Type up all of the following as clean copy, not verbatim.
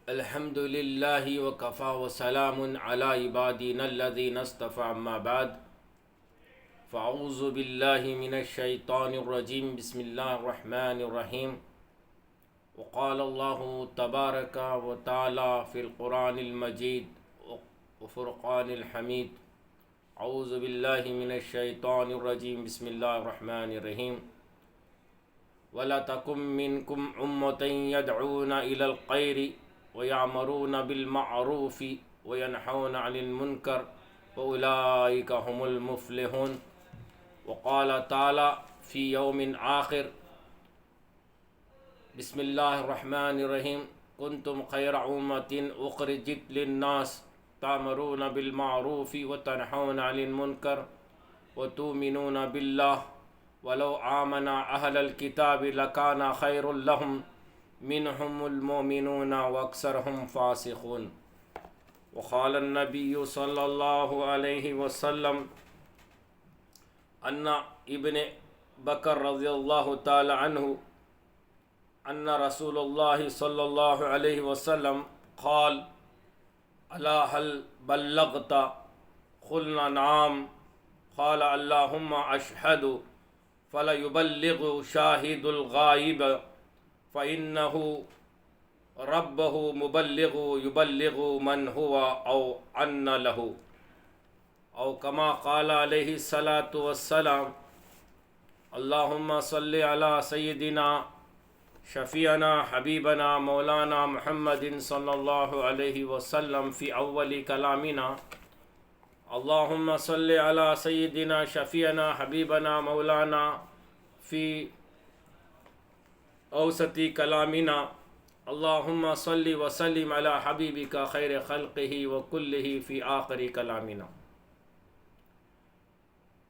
الحمد لله وكفى وسلام على عبادنا الذين اصطفى أما بعد فأعوذ بالله من الشيطان الرجيم بسم الله الرحمن الرحيم وقال الله تبارك وتعالى في القرآن المجيد وفرقان الحميد أعوذ بالله من الشيطان الرجيم بسم الله الرحمن الرحيم ولا تكن منكم أمة يدعون إلى الخير ويأمرون بالمعروف وينهون عن المنكر وأولئك هم المفلحون وقال تعالى في يوم آخر بسم الله الرحمن الرحيم كنتم خير أمة أخرجت للناس تأمرون بالمعروف وتنهون عن المنكر وتؤمنون بالله ولو آمن أهل الكتاب لكان خير لهم منهم المؤمنون وأكثرهم فاسقون وقال النبي صلى الله عليه وسلم أن ابن بكر رضي الله تعالى عنه أن رسول الله صلى الله عليه وسلم قال ألا هل بلغت قلنا نعم قال اللهم أشهد فلا يبلغ شاهد الغائب فإنه ربه مبلغ يبلغ من هو أو أن له أو كما قال عليه الصلاة والسلام اللهم صل على سيدنا شفيعنا حبيبنا مولانا محمد صلى الله عليه وسلم في أول كلامنا اللهم صل على سيدنا شفيعنا حبيبنا مولانا في اوسطی کلامنا اللہم صلی وسلم علی حبیبک خیر خلقہ وکلہ فی آخری کلامنا۔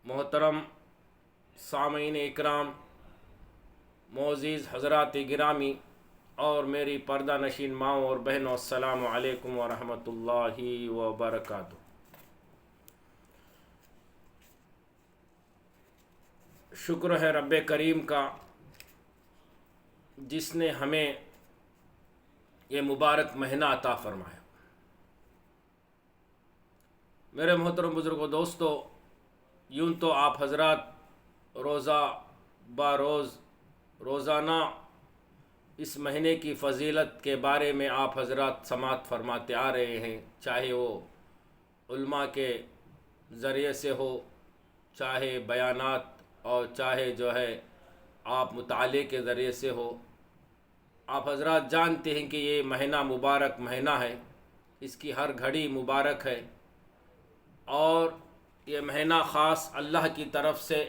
محترم سامعین اکرام، معزز حضرات گرامی اور میری پردہ نشین ماؤں اور بہنوں، السلام علیکم ورحمۃ اللہ وبرکاتہ۔ شکر ہے رب کریم کا جس نے ہمیں یہ مبارک مہینہ عطا فرمایا۔ میرے محترم بزرگوں، دوستو، یوں تو آپ حضرات روزہ باروز روزانہ اس مہینے کی فضیلت کے بارے میں آپ حضرات سماعت فرماتے آ رہے ہیں، چاہے وہ علماء کے ذریعے سے ہو، چاہے بیانات اور چاہے جو ہے آپ مطالعے کے ذریعے سے ہو۔ آپ حضرات جانتے ہیں کہ یہ مہینہ مبارک مہینہ ہے، اس کی ہر گھڑی مبارک ہے، اور یہ مہینہ خاص اللہ کی طرف سے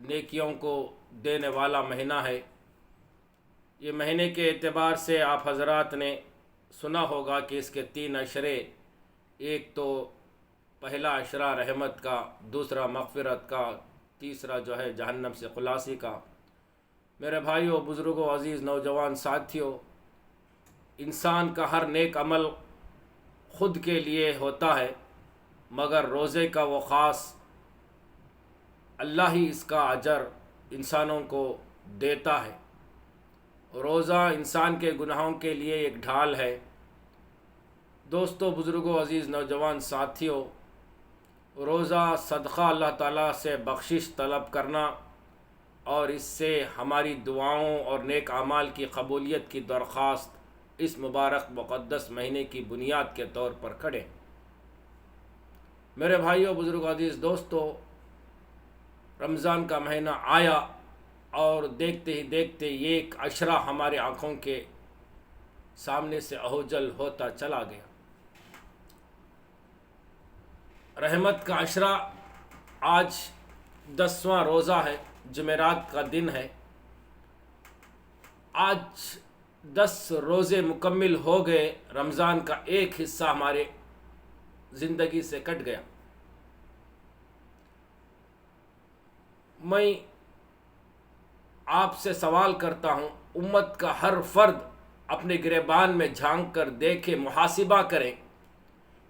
نیکیوں کو دینے والا مہینہ ہے۔ یہ مہینے کے اعتبار سے آپ حضرات نے سنا ہوگا کہ اس کے 3 عشرے، ایک تو پہلا عشرہ رحمت کا، دوسرا مغفرت کا، تیسرا جو ہے جہنم سے خلاصی کا۔ میرے بھائیوں، بزرگوں، عزیز نوجوان ساتھیوں، انسان کا ہر نیک عمل خود کے لیے ہوتا ہے، مگر روزے کا وہ خاص اللہ ہی اس کا اجر انسانوں کو دیتا ہے۔ روزہ انسان کے گناہوں کے لیے ایک ڈھال ہے۔ دوستو، بزرگوں، عزیز نوجوان ساتھیوں، روزہ صدقہ اللہ تعالیٰ سے بخشش طلب کرنا اور اس سے ہماری دعاؤں اور نیک اعمال کی قبولیت کی درخواست اس مبارک مقدس مہینے کی بنیاد کے طور پر کھڑے۔ میرے بھائیوں، بزرگوں، عزیز دوستو، رمضان کا مہینہ آیا اور دیکھتے ہی دیکھتے یہ ایک عشرہ ہمارے آنکھوں کے سامنے سے اوجل ہوتا چلا گیا۔ رحمت کا عشرہ آج 10واں روزہ ہے، جمعرات کا دن ہے۔ آج 10 روزے مکمل ہو گئے، رمضان کا ایک حصہ ہمارے زندگی سے کٹ گیا۔ میں آپ سے سوال کرتا ہوں، امت کا ہر فرد اپنے گریبان میں جھانک کر دیکھے، محاسبہ کریں،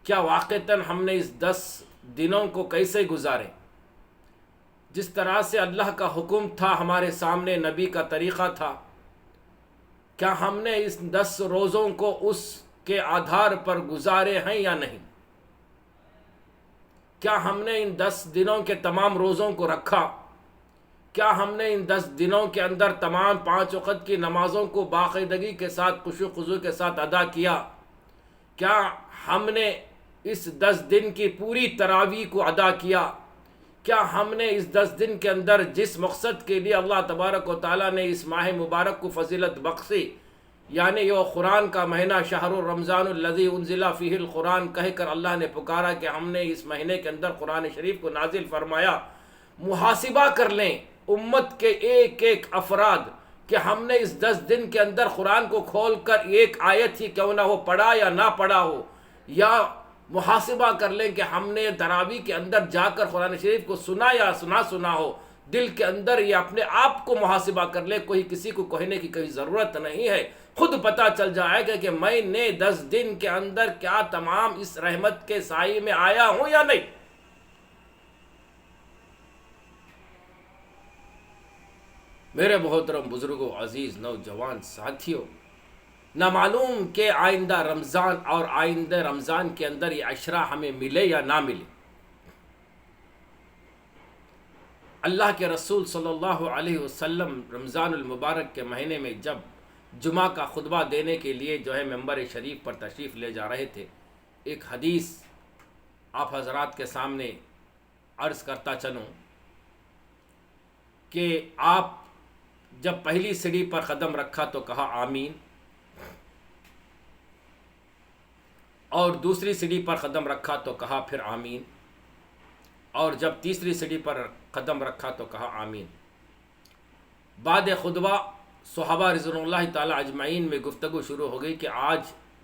کیا واقعتاً ہم نے اس 10 دنوں کو کیسے گزارے؟ جس طرح سے اللہ کا حکم تھا، ہمارے سامنے نبی کا طریقہ تھا، کیا ہم نے اس 10 روزوں کو اس کے آدھار پر گزارے ہیں یا نہیں؟ کیا ہم نے ان 10 دنوں کے تمام روزوں کو رکھا؟ کیا ہم نے ان 10 دنوں کے اندر تمام 5 وقت کی نمازوں کو باقاعدگی کے ساتھ خشوع و خضوع کے ساتھ ادا کیا؟ کیا ہم نے اس 10 دن کی پوری تراویح کو ادا کیا؟ کیا ہم نے اس 10 دن کے اندر جس مقصد کے لیے اللہ تبارک و تعالیٰ نے اس ماہ مبارک کو فضیلت بخشی، یعنی یہ قرآن کا مہینہ شہر الرمضان الذی انزل فیہ القرآن کہہ کر اللہ نے پکارا کہ ہم نے اس مہینے کے اندر قرآن شریف کو نازل فرمایا، محاسبہ کر لیں امت کے ایک ایک افراد کہ ہم نے اس 10 دن کے اندر قرآن کو کھول کر ایک آیت ہی کیوں نہ ہو پڑھا یا نہ پڑھا ہو، یا محاسبہ کر لیں کہ ہم نے تراویح کے اندر جا کر قرآن شریف کو سنا یا سنا ہو، دل کے اندر یہ اپنے آپ کو محاسبہ کر لے، کوئی کسی کو کہنے کی کوئی ضرورت نہیں ہے، خود پتہ چل جائے گا کہ میں نے 10 دن کے اندر کیا تمام اس رحمت کے سائے میں آیا ہوں یا نہیں۔ میرے محترم بزرگوں، عزیز نوجوان ساتھیوں، نہ معلوم کہ آئندہ رمضان اور آئندہ رمضان کے اندر یہ عشرہ ہمیں ملے یا نہ ملے۔ اللہ کے رسول صلی اللہ علیہ وسلم رمضان المبارک کے مہینے میں جب جمعہ کا خطبہ دینے کے لیے ممبر شریف پر تشریف لے جا رہے تھے، ایک حدیث آپ حضرات کے سامنے عرض کرتا چلوں کہ آپ جب پہلی سیڑھی پر قدم رکھا تو کہا آمین، اور دوسری سیڑھی پر قدم رکھا تو کہا پھر آمین، اور جب تیسری سیڑھی پر قدم رکھا تو کہا آمین۔ بعد خطبہ صحابہ رضوان اللہ تعالی اجمعین میں گفتگو شروع ہو گئی کہ آج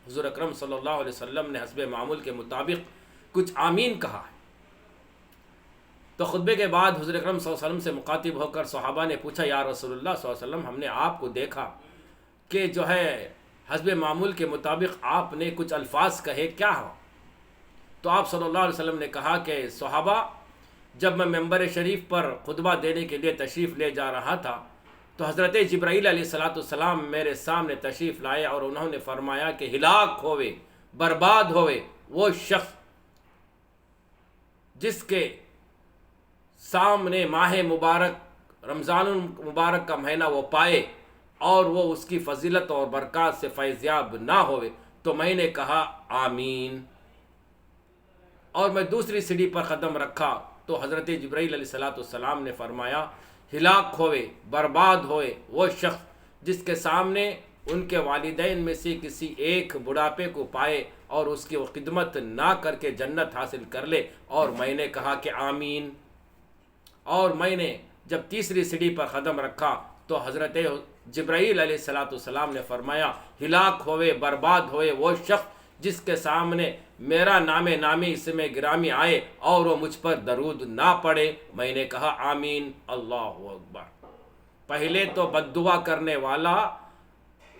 حضور اکرم صلی اللہ علیہ وسلم نے حسب معمول کے مطابق کچھ آمین کہا ہے۔ تو خطبے کے بعد حضور اکرم صلی اللہ علیہ وسلم سے مخاطب ہو کر صحابہ نے پوچھا، یا رسول اللہ صلی اللہ علیہ وسلم، ہم نے آپ کو دیکھا کہ حسب معمول کے مطابق آپ نے کچھ الفاظ کہے، کیا ہو؟ تو آپ صلی اللہ علیہ وسلم نے کہا کہ صحابہ، جب میں ممبر شریف پر خطبہ دینے کے لیے تشریف لے جا رہا تھا تو حضرت جبرائیل علیہ السلام میرے سامنے تشریف لائے اور انہوں نے فرمایا کہ ہلاک ہوئے، برباد ہوئے وہ شخص جس کے سامنے ماہ مبارک رمضان المبارک کا مہینہ وہ پائے اور وہ اس کی فضیلت اور برکات سے فیضیاب نہ ہوئے۔ تو میں نے کہا آمین، اور میں دوسری سیڑھی پر قدم رکھا تو حضرت جبرائیل علیہ السلام نے فرمایا ہلاک ہوئے، برباد ہوئے وہ شخص جس کے سامنے ان کے والدین میں سے کسی ایک بڑھاپے کو پائے اور اس کی وہ خدمت نہ کر کے جنت حاصل کر لے۔ اور میں نے کہا کہ آمین، اور میں نے جب تیسری سیڑھی پر قدم رکھا تو حضرت جبرائیل علیہ السلام نے فرمایا ہلاک ہوئے، برباد ہوئے وہ شخص جس کے سامنے میرا نامی اسم گرامی آئے اور وہ مجھ پر درود نہ پڑے۔ میں نے کہا آمین، اللہ اکبر۔ پہلے تو بد دعا کرنے والا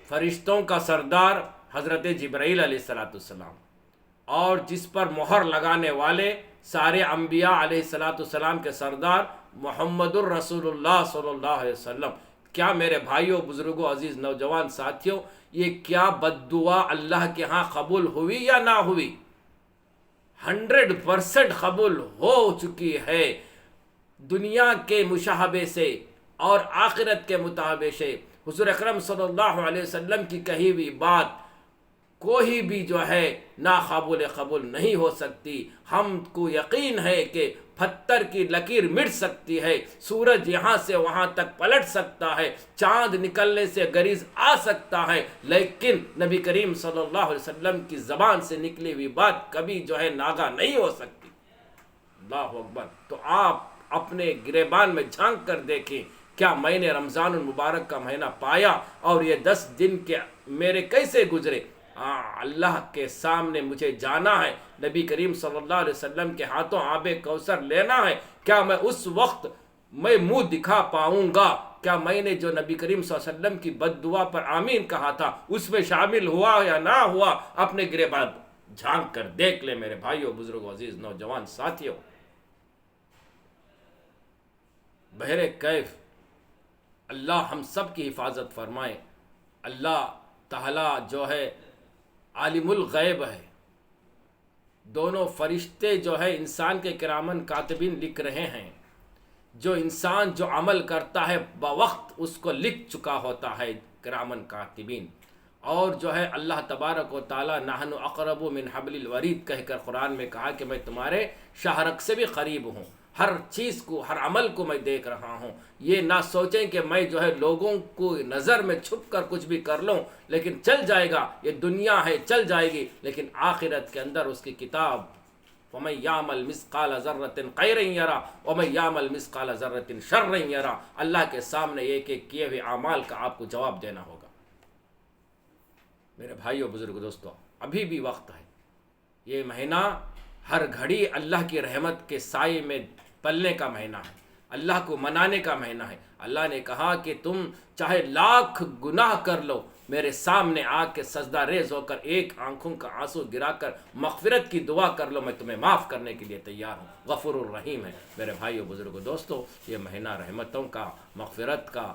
فرشتوں کا سردار حضرت جبرائیل علیہ السلام، اور جس پر مہر لگانے والے سارے انبیاء علیہ السلام کے سردار محمد الرسول اللہ صلی اللہ علیہ وسلم۔ کیا میرے بھائیوں، بزرگوں، عزیز نوجوان ساتھیوں، یہ کیا بد دعا اللہ کے ہاں قبول ہوئی یا نہ ہوئی؟ 100% قبول ہو چکی ہے۔ دنیا کے مشاہبے سے اور آخرت کے مطابق سے حضور اکرم صلی اللہ علیہ وسلم کی کہی ہوئی بات کوئی بھی ناقابل قبول نہیں ہو سکتی۔ ہم کو یقین ہے کہ پتھر کی لکیر مٹ سکتی ہے، سورج یہاں سے وہاں تک پلٹ سکتا ہے، چاند نکلنے سے گریز آ سکتا ہے، لیکن نبی کریم صلی اللہ علیہ وسلم کی زبان سے نکلی ہوئی بات کبھی ناگا نہیں ہو سکتی۔ اللہ اکبر۔ تو آپ اپنے گریبان میں جھانک کر دیکھیں، کیا میں نے رمضان المبارک کا مہینہ پایا اور یہ 10 دن کے میرے کیسے گزرے؟ اللہ کے سامنے مجھے جانا ہے، نبی کریم صلی اللہ علیہ وسلم کے ہاتھوں آب کوثر لینا ہے۔ کیا میں اس وقت منہ دکھا پاؤں گا؟ کیا میں نے جو نبی کریم صلی اللہ علیہ وسلم کی بد دعا پر آمین کہا تھا اس میں شامل ہوا یا نہ ہوا؟ اپنے گریبان جھانک کر دیکھ لے میرے بھائیوں، بزرگوں، عزیز نوجوان ساتھیوں۔ بہر کیف اللہ ہم سب کی حفاظت فرمائے۔ اللہ تعالیٰ جو ہے عالم الغیب ہے، دونوں فرشتے جو ہے انسان کے کرامن کاتبین لکھ رہے ہیں، جو انسان جو عمل کرتا ہے بوقت اس کو لکھ چکا ہوتا ہے کرامن کاتبین، اور جو ہے اللہ تبارک و تعالیٰ نحن اقرب من حبل الورید کہہ کر قرآن میں کہا کہ میں تمہارے شاہرگ سے بھی قریب ہوں، ہر چیز کو ہر عمل کو میں دیکھ رہا ہوں۔ یہ نہ سوچیں کہ میں جو ہے لوگوں کو نظر میں چھپ کر کچھ بھی کر لوں، لیکن چل جائے گا، یہ دنیا ہے چل جائے گی، لیکن آخرت کے اندر اس کی کتاب وَمَن يَعْمَلْ مِثْقَالَ ذَرَّةٍ خَيْرًا يَرَهُ وَمَن يَعْمَلْ مِثْقَالَ ذَرَّةٍ شَرًّا يَرَهُ۔ اللہ کے سامنے ایک ایک کیے ہوئے اعمال کا آپ کو جواب دینا ہوگا۔ میرے بھائیو بزرگ دوستو، ابھی بھی وقت ہے، یہ مہینہ ہر گھڑی اللہ کی رحمت کے سائے میں پلنے کا مہینہ ہے، اللہ کو منانے کا مہینہ ہے۔ اللہ نے کہا کہ تم چاہے لاکھ گناہ کر لو، میرے سامنے آ کے سجدہ ریز ہو کر ایک آنکھوں کا آنسو گرا کر مغفرت کی دعا کر لو، میں تمہیں معاف کرنے کے لیے تیار ہوں، غفور الرحیم ہے۔ میرے بھائیو بزرگو دوستو، یہ مہینہ رحمتوں کا، مغفرت کا،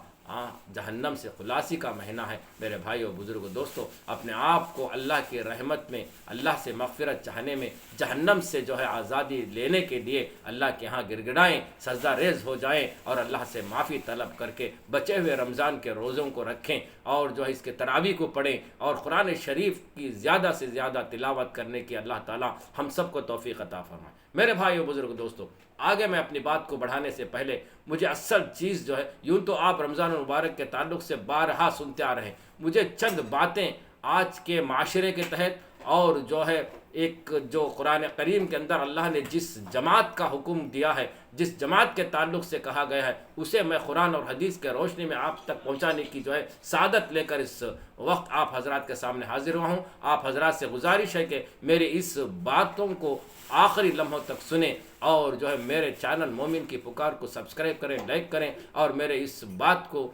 جہنم سے خلاصی کا مہینہ ہے۔ میرے بھائیو بزرگو دوستو، اپنے آپ کو اللہ کی رحمت میں، اللہ سے مغفرت چاہنے میں، جہنم سے جو ہے آزادی لینے کے لیے اللہ کے ہاں گڑگڑائیں، سجدہ ریز ہو جائیں اور اللہ سے معافی طلب کر کے بچے ہوئے رمضان کے روزوں کو رکھیں، اور جو ہے اس کے تراویح کو پڑھیں، اور قرآن شریف کی زیادہ سے زیادہ تلاوت کرنے کی اللہ تعالیٰ ہم سب کو توفیق عطا فرمائے۔ میرے بھائیو بزرگ دوستو، آگے میں اپنی بات کو بڑھانے سے پہلے مجھے اصل چیز جو ہے، یوں تو آپ رمضان المبارک کے تعلق سے بارہا سنتے آ رہے ہیں، مجھے چند باتیں آج کے معاشرے کے تحت، اور جو ہے ایک جو قرآن کریم کے اندر اللہ نے جس جماعت کا حکم دیا ہے، جس جماعت کے تعلق سے کہا گیا ہے، اسے میں قرآن اور حدیث کے روشنی میں آپ تک پہنچانے کی جو ہے سعادت لے کر اس وقت آپ حضرات کے سامنے حاضر ہوا ہوں۔ آپ حضرات سے گزارش ہے کہ میرے اس باتوں کو آخری لمحوں تک سنیں، اور جو ہے میرے چینل مومن کی پکار کو سبسکرائب کریں، لائک کریں، اور میرے اس بات کو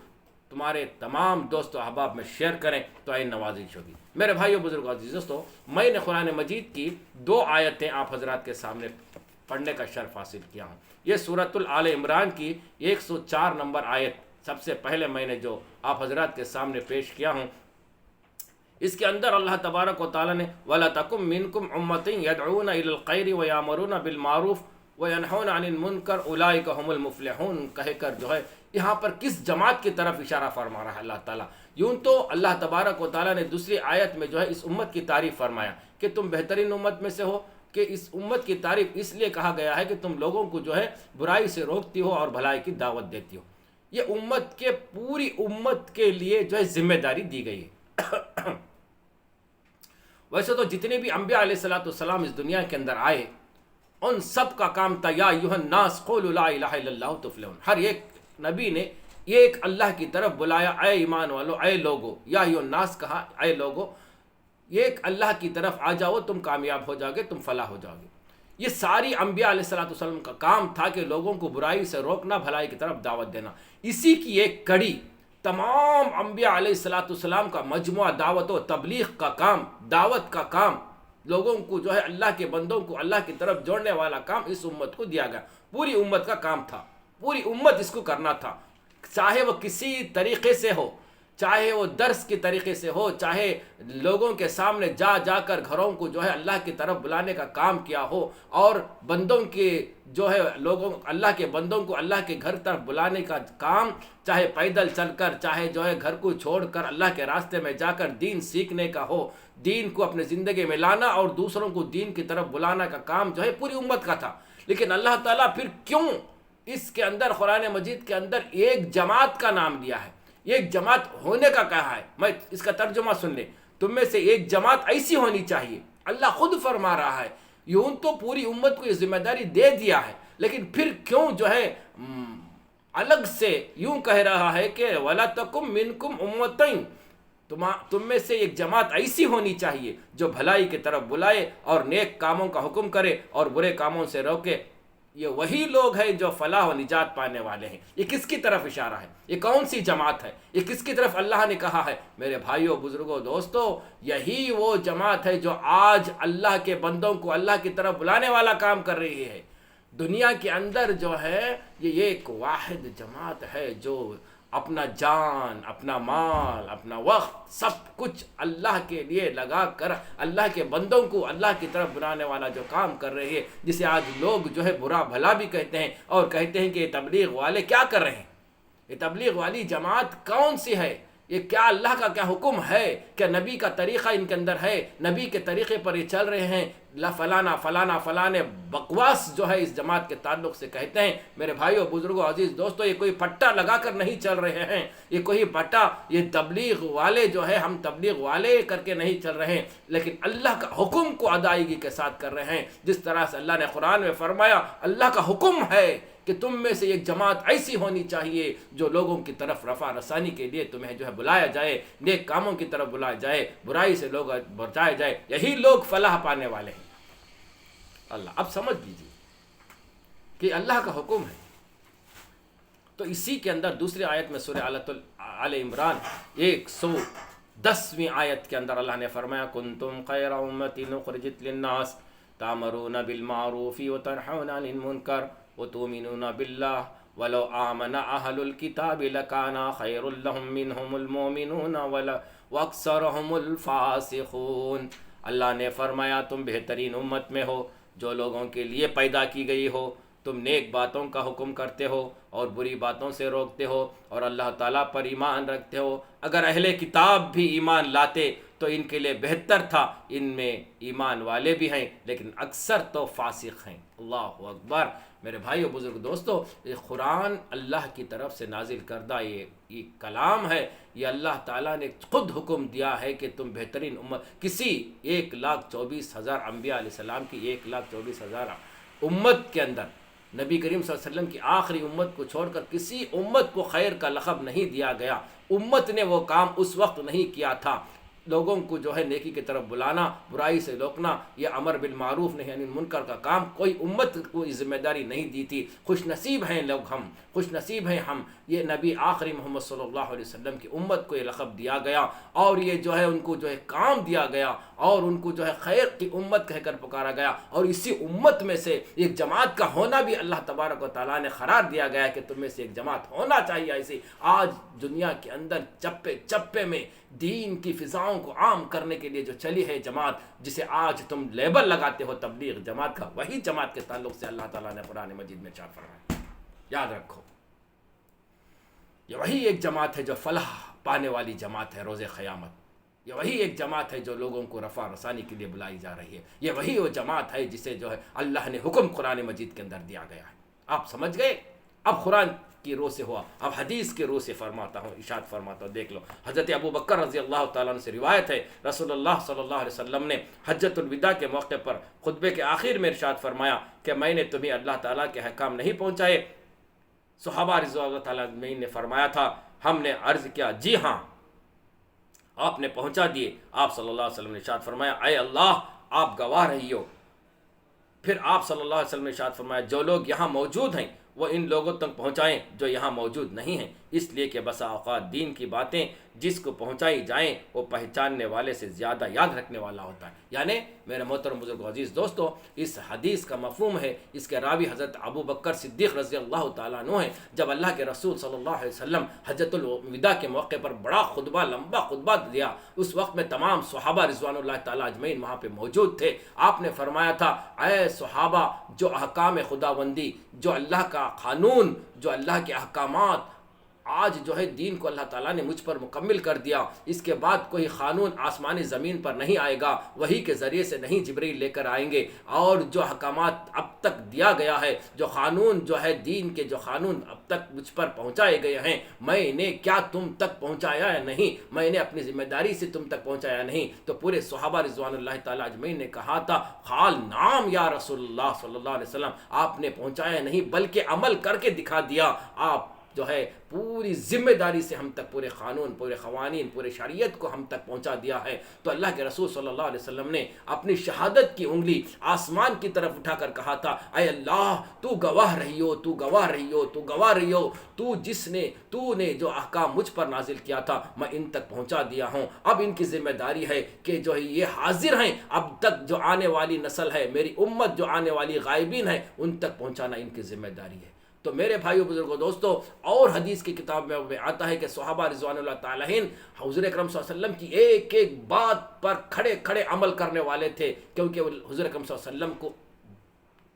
تمہارے تمام دوست و احباب میں شیئر کریں تو این نوازش ہوگی۔ میرے بھائیو بزرگوں عزیز دوستو، میں نے قرآن مجید کی 2 آیتیں آپ حضرات کے سامنے پڑھنے کا شرف حاصل کیا ہوں۔ یہ سورۃ آل عمران کی 104 نمبر آیت سب سے پہلے میں نے جو آپ حضرات کے سامنے پیش کیا ہوں، اس کے اندر اللہ تبارک و تعالیٰ نے وَلَا تَكُن مِّنكُمْ أُمَّةٌ يَدْعُونَ إِلَى الْخَيْرِ وَيَأْمُرُونَ بِالْمَعْرُوفِ وَيَنْهَوْنَ عَنِ الْمُنكَرِ أُولَٰئِكَ هُمُ الْمُفْلِحُونَ کہہ کر جو ہے یہاں پر کس جماعت کی طرف اشارہ فرما رہا ہے اللہ تعالیٰ؟ یوں تو اللہ تبارک و تعالیٰ نے دوسری آیت میں جو ہے اس امت کی تعریف فرمایا کہ تم بہترین امت میں سے ہو، کہ اس امت کی تعریف اس لیے کہا گیا ہے کہ تم لوگوں کو جو ہے برائی سے روکتی ہو اور بھلائی کی دعوت دیتی ہو۔ یہ امت کے پوری امت کے لیے جو ہے ذمہ داری دی گئی ہے۔ ویسے تو جتنے بھی انبیاء علیہ السلام اس دنیا کے اندر آئے، ان سب کا کام تھا یا ایھا الناس قولوا لا الہ الا اللہ تفلحون۔ ہر ایک نبی نے ایک اللہ کی طرف بلایا، اے ایمان والو، اے لوگو، یا ایھا الناس کہا، اے لوگو ایک اللہ کی طرف آ جاؤ، تم کامیاب ہو جاؤ گے، تم فلاح ہو جاؤ گے۔ یہ ساری انبیاء علیہ السلام کا کام تھا کہ لوگوں کو برائی سے روکنا، بھلائی کی طرف دعوت دینا۔ اسی کی ایک کڑی تمام انبیاء علیہ السلام کا مجموعہ دعوت و تبلیغ کا کام، دعوت کا کام، لوگوں کو جو ہے اللہ کے بندوں کو اللہ کی طرف جوڑنے والا کام اس امت کو دیا گیا۔ پوری امت کا کام تھا، پوری امت اس کو کرنا تھا، چاہے وہ کسی طریقے سے ہو، چاہے وہ درس کی طریقے سے ہو، چاہے لوگوں کے سامنے جا جا کر گھروں کو جو ہے اللہ کی طرف بلانے کا کام کیا ہو، اور بندوں کے جو ہے لوگوں اللہ کے بندوں کو اللہ کے گھر طرف بلانے کا کام، چاہے پیدل چل کر، چاہے جو ہے گھر کو چھوڑ کر اللہ کے راستے میں جا کر دین سیکھنے کا ہو، دین کو اپنے زندگی میں لانا اور دوسروں کو دین کی طرف بلانا کا کام جو ہے پوری امت کا تھا۔ لیکن اللہ تعالیٰ پھر کیوں اس کے اندر قرآن مجید کے اندر ایک جماعت کا نام دیا ہے، ایک جماعت ہونے کا کہا ہے؟ میں اس کا ترجمہ سن لیں، تم میں سے ایک جماعت ایسی ہونی چاہیے۔ اللہ خود فرما رہا ہے، یوں تو پوری امت کو یہ ذمہ داری دے دیا ہے، لیکن پھر کیوں جو ہے الگ سے یوں کہہ رہا ہے کہ وَلَا تَكُن مِّنكُمْ أُمَّةٌ، تم میں سے ایک جماعت ایسی ہونی چاہیے جو بھلائی کی طرف بلائے اور نیک کاموں کا حکم کرے اور برے کاموں سے روکے۔ یہ وہی لوگ ہیں جو فلاح و نجات پانے والے ہیں۔ یہ کس کی طرف اشارہ ہے؟ یہ کون سی جماعت ہے؟ یہ کس کی طرف اللہ نے کہا ہے؟ میرے بھائیوں بزرگوں دوستو، یہی وہ جماعت ہے جو آج اللہ کے بندوں کو اللہ کی طرف بلانے والا کام کر رہی ہے۔ دنیا کے اندر جو ہے یہ ایک واحد جماعت ہے جو اپنا جان، اپنا مال، اپنا وقت، سب کچھ اللہ کے لیے لگا کر اللہ کے بندوں کو اللہ کی طرف بلانے والا جو کام کر رہے ہیں، جسے آج لوگ جو ہے برا بھلا بھی کہتے ہیں اور کہتے ہیں کہ یہ تبلیغ والے کیا کر رہے ہیں، یہ تبلیغ والی جماعت کون سی ہے، یہ کیا اللہ کا کیا حکم ہے، کیا نبی کا طریقہ ان کے اندر ہے، نبی کے طریقے پر یہ چل رہے ہیں، فلانا فلانا فلانے بکواس جو ہے اس جماعت کے تعلق سے کہتے ہیں۔ میرے بھائیوں، بزرگوں، عزیز دوستوں، یہ کوئی پٹا لگا کر نہیں چل رہے ہیں، یہ کوئی پٹا، یہ تبلیغ والے جو ہے ہم تبلیغ والے کر کے نہیں چل رہے ہیں، لیکن اللہ کا حکم کو ادائیگی کے ساتھ کر رہے ہیں۔ جس طرح سے اللہ نے قرآن میں فرمایا، اللہ کا حکم ہے کہ تم میں سے ایک جماعت ایسی ہونی چاہیے جو لوگوں کی طرف رفع رسانی کے لیے تمہیں جو ہے بلایا جائے، نیک کاموں کی طرف بلایا جائے، برائی سے لوگ بچایا جائے، یہی لوگ فلاح پانے والے ہیں۔ اللہ اب سمجھ لیجیے کہ اللہ کا حکم ہے۔ تو اسی کے اندر دوسری آیت میں سورہ آل عمران 110ویں آیت کے اندر اللہ نے فرمایا، کنتم خیر امۃ اخرجت للناس تأمرون بالمعروف وتنہون عن المنکر وتؤمنون باللہ ولو آمن اہل الکتاب لکان خیر لہم منہم المؤمنون واکثرہم الفاسقون۔ اللہ نے فرمایا تم بہترین امت میں ہو جو لوگوں کے لیے پیدا کی گئی ہو، تم نیک باتوں کا حکم کرتے ہو اور بری باتوں سے روکتے ہو اور اللہ تعالیٰ پر ایمان رکھتے ہو۔ اگر اہل کتاب بھی ایمان لاتے تو ان کے لیے بہتر تھا، ان میں ایمان والے بھی ہیں لیکن اکثر تو فاسق ہیں۔ اللہ اکبر۔ میرے بھائیو، بزرگ دوستو، یہ قرآن اللہ کی طرف سے نازل کردہ یہ کلام ہے، یہ اللہ تعالیٰ نے خود حکم دیا ہے کہ تم بہترین امت، کسی 1,24,000 انبیاء علیہ السلام کی 1,24,000 امت کے اندر نبی کریم صلی اللہ علیہ وسلم کی آخری امت کو چھوڑ کر کسی امت کو خیر کا لقب نہیں دیا گیا۔ امت نے وہ کام اس وقت نہیں کیا تھا، لوگوں کو جو ہے نیکی کی طرف بلانا، برائی سے روکنا، یہ امر بالمعروف نہی عن المنکر کا کام کوئی امت کو ذمہ داری نہیں دی تھی۔ خوش نصیب ہیں لوگ ہم، خوش نصیب ہیں ہم، یہ نبی آخری محمد صلی اللہ علیہ وسلم کی امت کو یہ لقب دیا گیا اور یہ جو ہے ان کو جو ہے کام دیا گیا اور ان کو جو ہے خیر کی امت کہہ کر پکارا گیا، اور اسی امت میں سے ایک جماعت کا ہونا بھی اللہ تبارک و تعالیٰ نے قرار دیا گیا کہ تم میں سے ایک جماعت ہونا چاہیے ایسی۔ آج دنیا کے اندر چپے چپے میں دین کی فضاؤں کو عام کرنے کے لیے جو چلی ہے جماعت، جسے آج تم لیبل لگاتے ہو تبلیغ جماعت کا، وہی جماعت کے تعلق سے اللہ تعالیٰ نے قرآن مجید میں ارشاد فرمایا۔ یاد رکھو، یہ وہی ایک جماعت ہے جو فلاح پانے والی جماعت ہے روز قیامت، یہ وہی ایک جماعت ہے جو لوگوں کو رفع رسانی کے لیے بلائی جا رہی ہے، یہ وہی وہ جماعت ہے جسے جو ہے اللہ نے حکم قرآن مجید کے اندر دیا گیا ہے۔ آپ سمجھ گئے؟ اب قرآن کی روح سے ہوا، اب حدیث کے روح سے فرماتا ہوں، ارشاد فرماتا ہوں، دیکھ لو۔ حضرت ابو بکر رضی اللہ تعالیٰ عنہ سے روایت ہے، رسول اللہ صلی اللہ علیہ وسلم نے حجۃ الوداع کے موقع پر خطبے کے آخر میں ارشاد فرمایا کہ میں نے تمہیں اللہ تعالیٰ کے احکام نہیں پہنچائے؟ صحابہ رضوان اللہ تعالیٰ نے فرمایا تھا، ہم نے عرض کیا جی ہاں آپ نے پہنچا دیے۔ آپ صلی اللہ علیہ وسلم نے ارشاد فرمایا، اے اللہ آپ گواہ رہی ہو۔ پھر آپ صلی اللہ علیہ وسلم نے ارشاد فرمایا، جو لوگ یہاں موجود ہیں وہ ان لوگوں تک پہنچائیں جو یہاں موجود نہیں ہیں، اس لیے کہ بسا اوقات دین کی باتیں جس کو پہنچائی جائیں وہ پہچاننے والے سے زیادہ یاد رکھنے والا ہوتا ہے۔ یعنی میرے محترم بزرگ عزیز دوستو، اس حدیث کا مفہوم ہے، اس کے راوی حضرت ابو بکر صدیق رضی اللہ تعالیٰ عنہ ہیں۔ جب اللہ کے رسول صلی اللہ علیہ وسلم حجۃ الوداع کے موقع پر بڑا خطبہ، لمبا خطبہ دیا، اس وقت میں تمام صحابہ رضوان اللہ تعالیٰ اجمعین وہاں پہ موجود تھے۔ آپ نے فرمایا تھا، اے صحابہ، جو احکام خداوندی، جو اللہ کا قانون، جو اللہ کے احکامات، آج جو ہے دین کو اللہ تعالیٰ نے مجھ پر مکمل کر دیا، اس کے بعد کوئی قانون آسمانی زمین پر نہیں آئے گا، وہی کے ذریعے سے نہیں جبریل لے کر آئیں گے، اور جو احکامات اب تک دیا گیا ہے، جو قانون جو ہے دین کے، جو قانون اب تک مجھ پر پہنچائے گئے ہیں، میں نے کیا تم تک پہنچایا یا نہیں؟ میں نے اپنی ذمہ داری سے تم تک پہنچایا نہیں؟ تو پورے صحابہ رضوان اللہ تعالیٰ اجمعین نے کہا تھا، قال نعم یا رسول اللہ صلی اللہ علیہ وسلم، آپ نے پہنچایا نہیں بلکہ عمل کر کے دکھا دیا۔ آپ جو ہے پوری ذمہ داری سے ہم تک پورے قانون، پورے قوانین، پورے شریعت کو ہم تک پہنچا دیا ہے۔ تو اللہ کے رسول صلی اللہ علیہ وسلم نے اپنی شہادت کی انگلی آسمان کی طرف اٹھا کر کہا تھا، اے اللہ تو گواہ رہی ہو، تو گواہ رہی ہو، تو گواہ رہی ہو، تو نے جو احکام مجھ پر نازل کیا تھا میں ان تک پہنچا دیا ہوں۔ اب ان کی ذمہ داری ہے کہ جو ہے یہ حاضر ہیں، اب تک جو آنے والی نسل ہے، میری امت جو آنے والی غائبین ہے، ان تک پہنچانا ان کی ذمہ داری ہے۔ تو میرے بھائیو بزرگوں دوستو، اور حدیث کی کتاب میں آتا ہے کہ صحابہ رضوان اللہ تعالیٰ عنہ حضور اکرم صلی اللہ علیہ وسلم کی ایک ایک بات پر کھڑے کھڑے عمل کرنے والے تھے، کیونکہ حضور اکرم صلی اللہ علیہ وسلم کو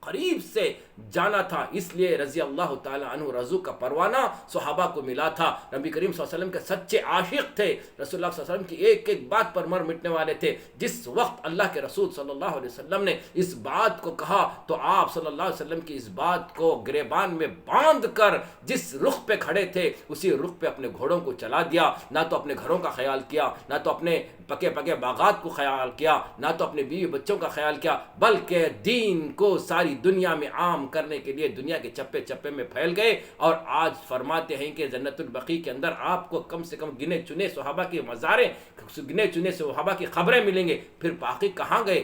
قریب سے جانا تھا، اس لیے رضی اللہ تعالیٰ عنہ رضو کا پروانہ صحابہ کو ملا تھا۔ نبی کریم صلی اللہ علیہ وسلم کے سچے عاشق تھے، رسول اللہ صلی اللہ علیہ وسلم کی ایک ایک بات پر مر مٹنے والے تھے۔ جس وقت اللہ کے رسول صلی اللہ علیہ وسلم نے اس بات کو کہا تو آپ صلی اللہ علیہ وسلم کی اس بات کو گریبان میں باندھ کر جس رخ پہ کھڑے تھے اسی رخ پہ اپنے گھوڑوں کو چلا دیا، نہ تو اپنے گھروں کا خیال کیا، نہ تو اپنے پکے پکے باغات کو خیال کیا، نہ تو اپنے بیوی بچوں کا خیال کیا، بلکہ دین کو ساری دنیا میں عام کرنے کے لیے دنیا کے چپے چپے میں پھیل گئے۔ اور آج فرماتے ہیں کہ جنت البقیع کے اندر آپ کو کم سے کم گنے چنے صحابہ کی مزاریں، گنے چنے صحابہ کی خبریں ملیں گے۔ پھر باقی کہاں گئے؟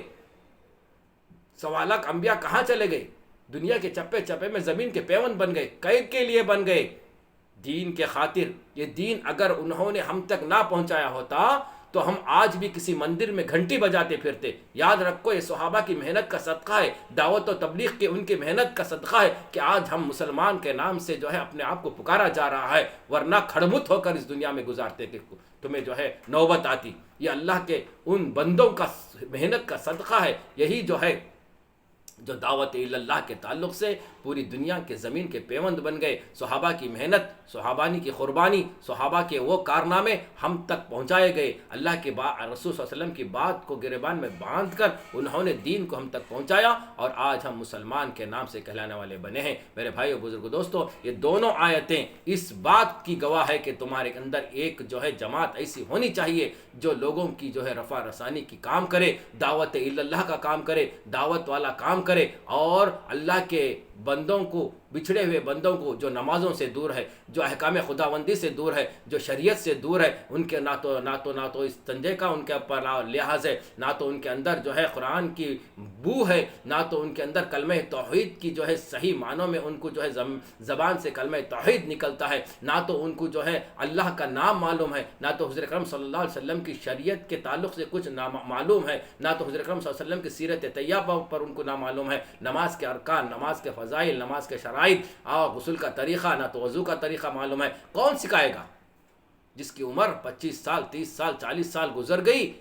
1.25 لاکھ انبیاء کہاں چلے گئے؟ دنیا کے چپے چپے میں زمین کے پیون بن گئے، قید کے لیے بن گئے، دین کے خاطر۔ یہ دین اگر انہوں نے ہم تک نہ پہنچایا ہوتا تو ہم آج بھی کسی مندر میں گھنٹی بجاتے پھرتے۔ یاد رکھو، یہ صحابہ کی محنت کا صدقہ ہے، دعوت و تبلیغ کے ان کی محنت کا صدقہ ہے کہ آج ہم مسلمان کے نام سے جو ہے اپنے آپ کو پکارا جا رہا ہے، ورنہ کھڑمت ہو کر اس دنیا میں گزارتے کہ تمہیں جو ہے نوبت آتی۔ یہ اللہ کے ان بندوں کا محنت کا صدقہ ہے، یہی جو ہے جو دعوت اللہ کے تعلق سے پوری دنیا کے زمین کے پیوند بن گئے۔ صحابہ کی محنت، صحابانی کی قربانی، صحابہ کے وہ کارنامے ہم تک پہنچائے گئے۔ اللہ کے رسول صلی اللہ علیہ وسلم کی بات کو گریبان میں باندھ کر انہوں نے دین کو ہم تک پہنچایا، اور آج ہم مسلمان کے نام سے کہلانے والے بنے ہیں۔ میرے بھائیو بزرگو دوستو، یہ دونوں آیتیں اس بات کی گواہ ہے کہ تمہارے اندر ایک جو ہے جماعت ایسی ہونی چاہیے جو لوگوں کی جو ہے رفع رسانی کی کام کرے، دعوت اللہ کا کام کرے، دعوت والا کام کرے، اور اللہ کے بندوں کو، بچھڑے ہوئے بندوں کو جو نمازوں سے دور ہے، جو احکام خداوندی سے دور ہے، جو شریعت سے دور ہے، ان کے نہ تو اس تنجے کا ان کے اوپر لحاظ ہے، نہ تو ان کے اندر جو ہے قرآن کی بو ہے، نہ تو ان کے اندر کلمہ توحید کی جو ہے صحیح معنوں میں ان کو جو ہے زبان سے کلمہ توحید نکلتا ہے، نہ تو ان کو جو ہے اللہ کا نام معلوم ہے، نہ تو حضرت اکرم صلی اللہ علیہ وسلم کی شریعت کے تعلق سے کچھ معلوم ہے، نہ تو حضرت اکرم صلی اللہ علیہ وسلم کی سیرت طیبہ پر ان کو نہ معلوم ہے، نماز کے ارکان، نماز کے فضائل، نماز کے شرائط اور غسل کا طریقہ، نہ تو وضو کا طریقہ معلوم ہے۔ کون سکھائے گا؟ جس کی عمر 25 سال 30 سال 40 سال گزر گئی،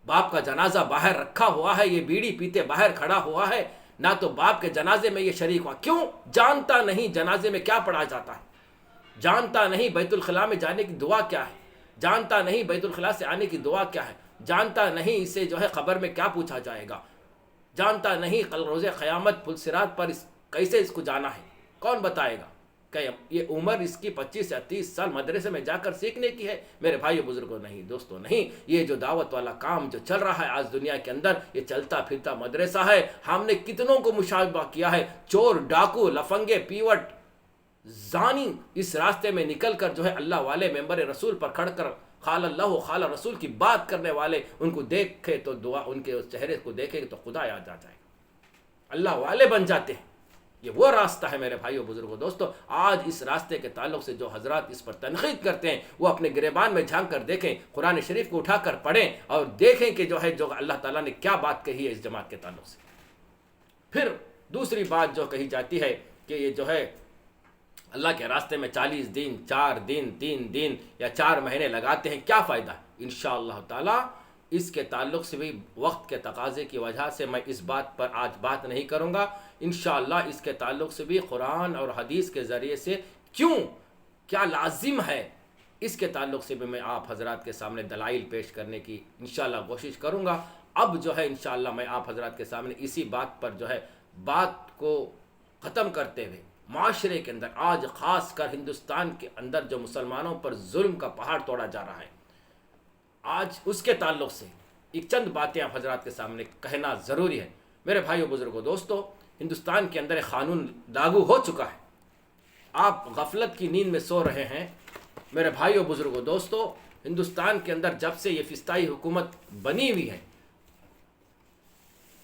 باپ کا جنازہ باہر رکھا ہوا ہے، یہ بیڑی پیتے باہر کھڑا ہوا ہے، نہ تو باپ کے جنازے میں یہ شریک ہوا۔ کیوں؟ جانتا نہیں جنازے میں کیا پڑھا جاتا ہے، جانتا نہیں بیت الخلاء میں جانے کی دعا کیا ہے، جانتا نہیں بیت الخلاء سے آنے کی دعا کیا ہے، جانتا نہیں اسے جو ہے قبر میں کیا پوچھا جائے گا، جانتا نہیں کل روز قیامت پل صراط پر کیسے اس کو جانا ہے۔ کون بتائے گا کہ یہ عمر اس کی 25 یا 30 سال مدرسے میں جا کر سیکھنے کی ہے؟ میرے بھائیو بزرگوں، نہیں دوستو، نہیں۔ یہ جو دعوت والا کام جو چل رہا ہے آج دنیا کے اندر، یہ چلتا پھرتا مدرسہ ہے۔ ہم نے کتنوں کو مشابہ کیا ہے، چور، ڈاکو، لفنگے، پیوٹ، زانی اس راستے میں نکل کر جو ہے اللہ والے ممبر رسول پر کھڑ کر قال اللہ قال رسول کی بات کرنے والے، ان کو دیکھے تو دعا، ان کے چہرے کو دیکھے تو خدا یاد آ جائے، اللہ والے بن جاتے ہیں۔ یہ وہ راستہ ہے میرے بھائیو بزرگوں دوستو۔ آج اس راستے کے تعلق سے جو حضرات اس پر تنقید کرتے ہیں وہ اپنے گریبان میں جھانک کر دیکھیں، قرآن شریف کو اٹھا کر پڑھیں اور دیکھیں کہ جو ہے جو اللہ تعالیٰ نے کیا بات کہی ہے اس جماعت کے تعلق سے۔ پھر دوسری بات جو کہی جاتی ہے کہ یہ جو ہے اللہ کے راستے میں 40 دن 4 دن 3 دن یا 4 مہینے لگاتے ہیں، کیا فائدہ ہے؟ انشاءاللہ تعالیٰ اس کے تعلق سے بھی وقت کے تقاضے کی وجہ سے میں اس بات پر آج بات نہیں کروں گا۔ انشاءاللہ اس کے تعلق سے بھی قرآن اور حدیث کے ذریعے سے کیا لازم ہے، اس کے تعلق سے بھی میں آپ حضرات کے سامنے دلائل پیش کرنے کی انشاءاللہ کوشش کروں گا۔ اب جو ہے انشاءاللہ میں آپ حضرات کے سامنے اسی بات پر جو ہے بات کو ختم کرتے ہوئے، معاشرے کے اندر آج خاص کر ہندوستان کے اندر جو مسلمانوں پر ظلم کا پہاڑ توڑا جا رہا ہے، آج اس کے تعلق سے ایک چند باتیں آپ حضرات کے سامنے کہنا ضروری ہے۔ میرے بھائیو بزرگوں دوستو، ہندوستان کے اندر ایک قانون لاگو ہو چکا ہے، آپ غفلت کی نیند میں سو رہے ہیں۔ میرے بھائیو بزرگوں دوستو، ہندوستان کے اندر جب سے یہ فسطائی حکومت بنی ہوئی ہے،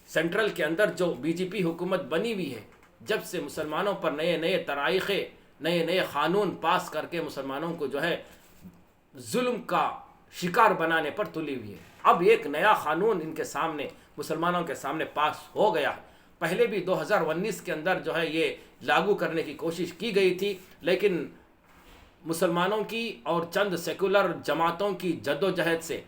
سینٹرل کے اندر جو BJP حکومت بنی ہوئی ہے، جب سے مسلمانوں پر نئے طرائقے، نئے قانون پاس کر کے مسلمانوں کو جو ہے ظلم کا شکار بنانے پر تلی ہوئی ہے۔ اب ایک نیا قانون ان کے سامنے، مسلمانوں کے سامنے پاس ہو گیا ہے۔ پہلے بھی 2019 کے اندر جو ہے یہ لاگو کرنے کی کوشش کی گئی تھی، لیکن مسلمانوں کی اور چند سیکولر جماعتوں کی جد و جہد سے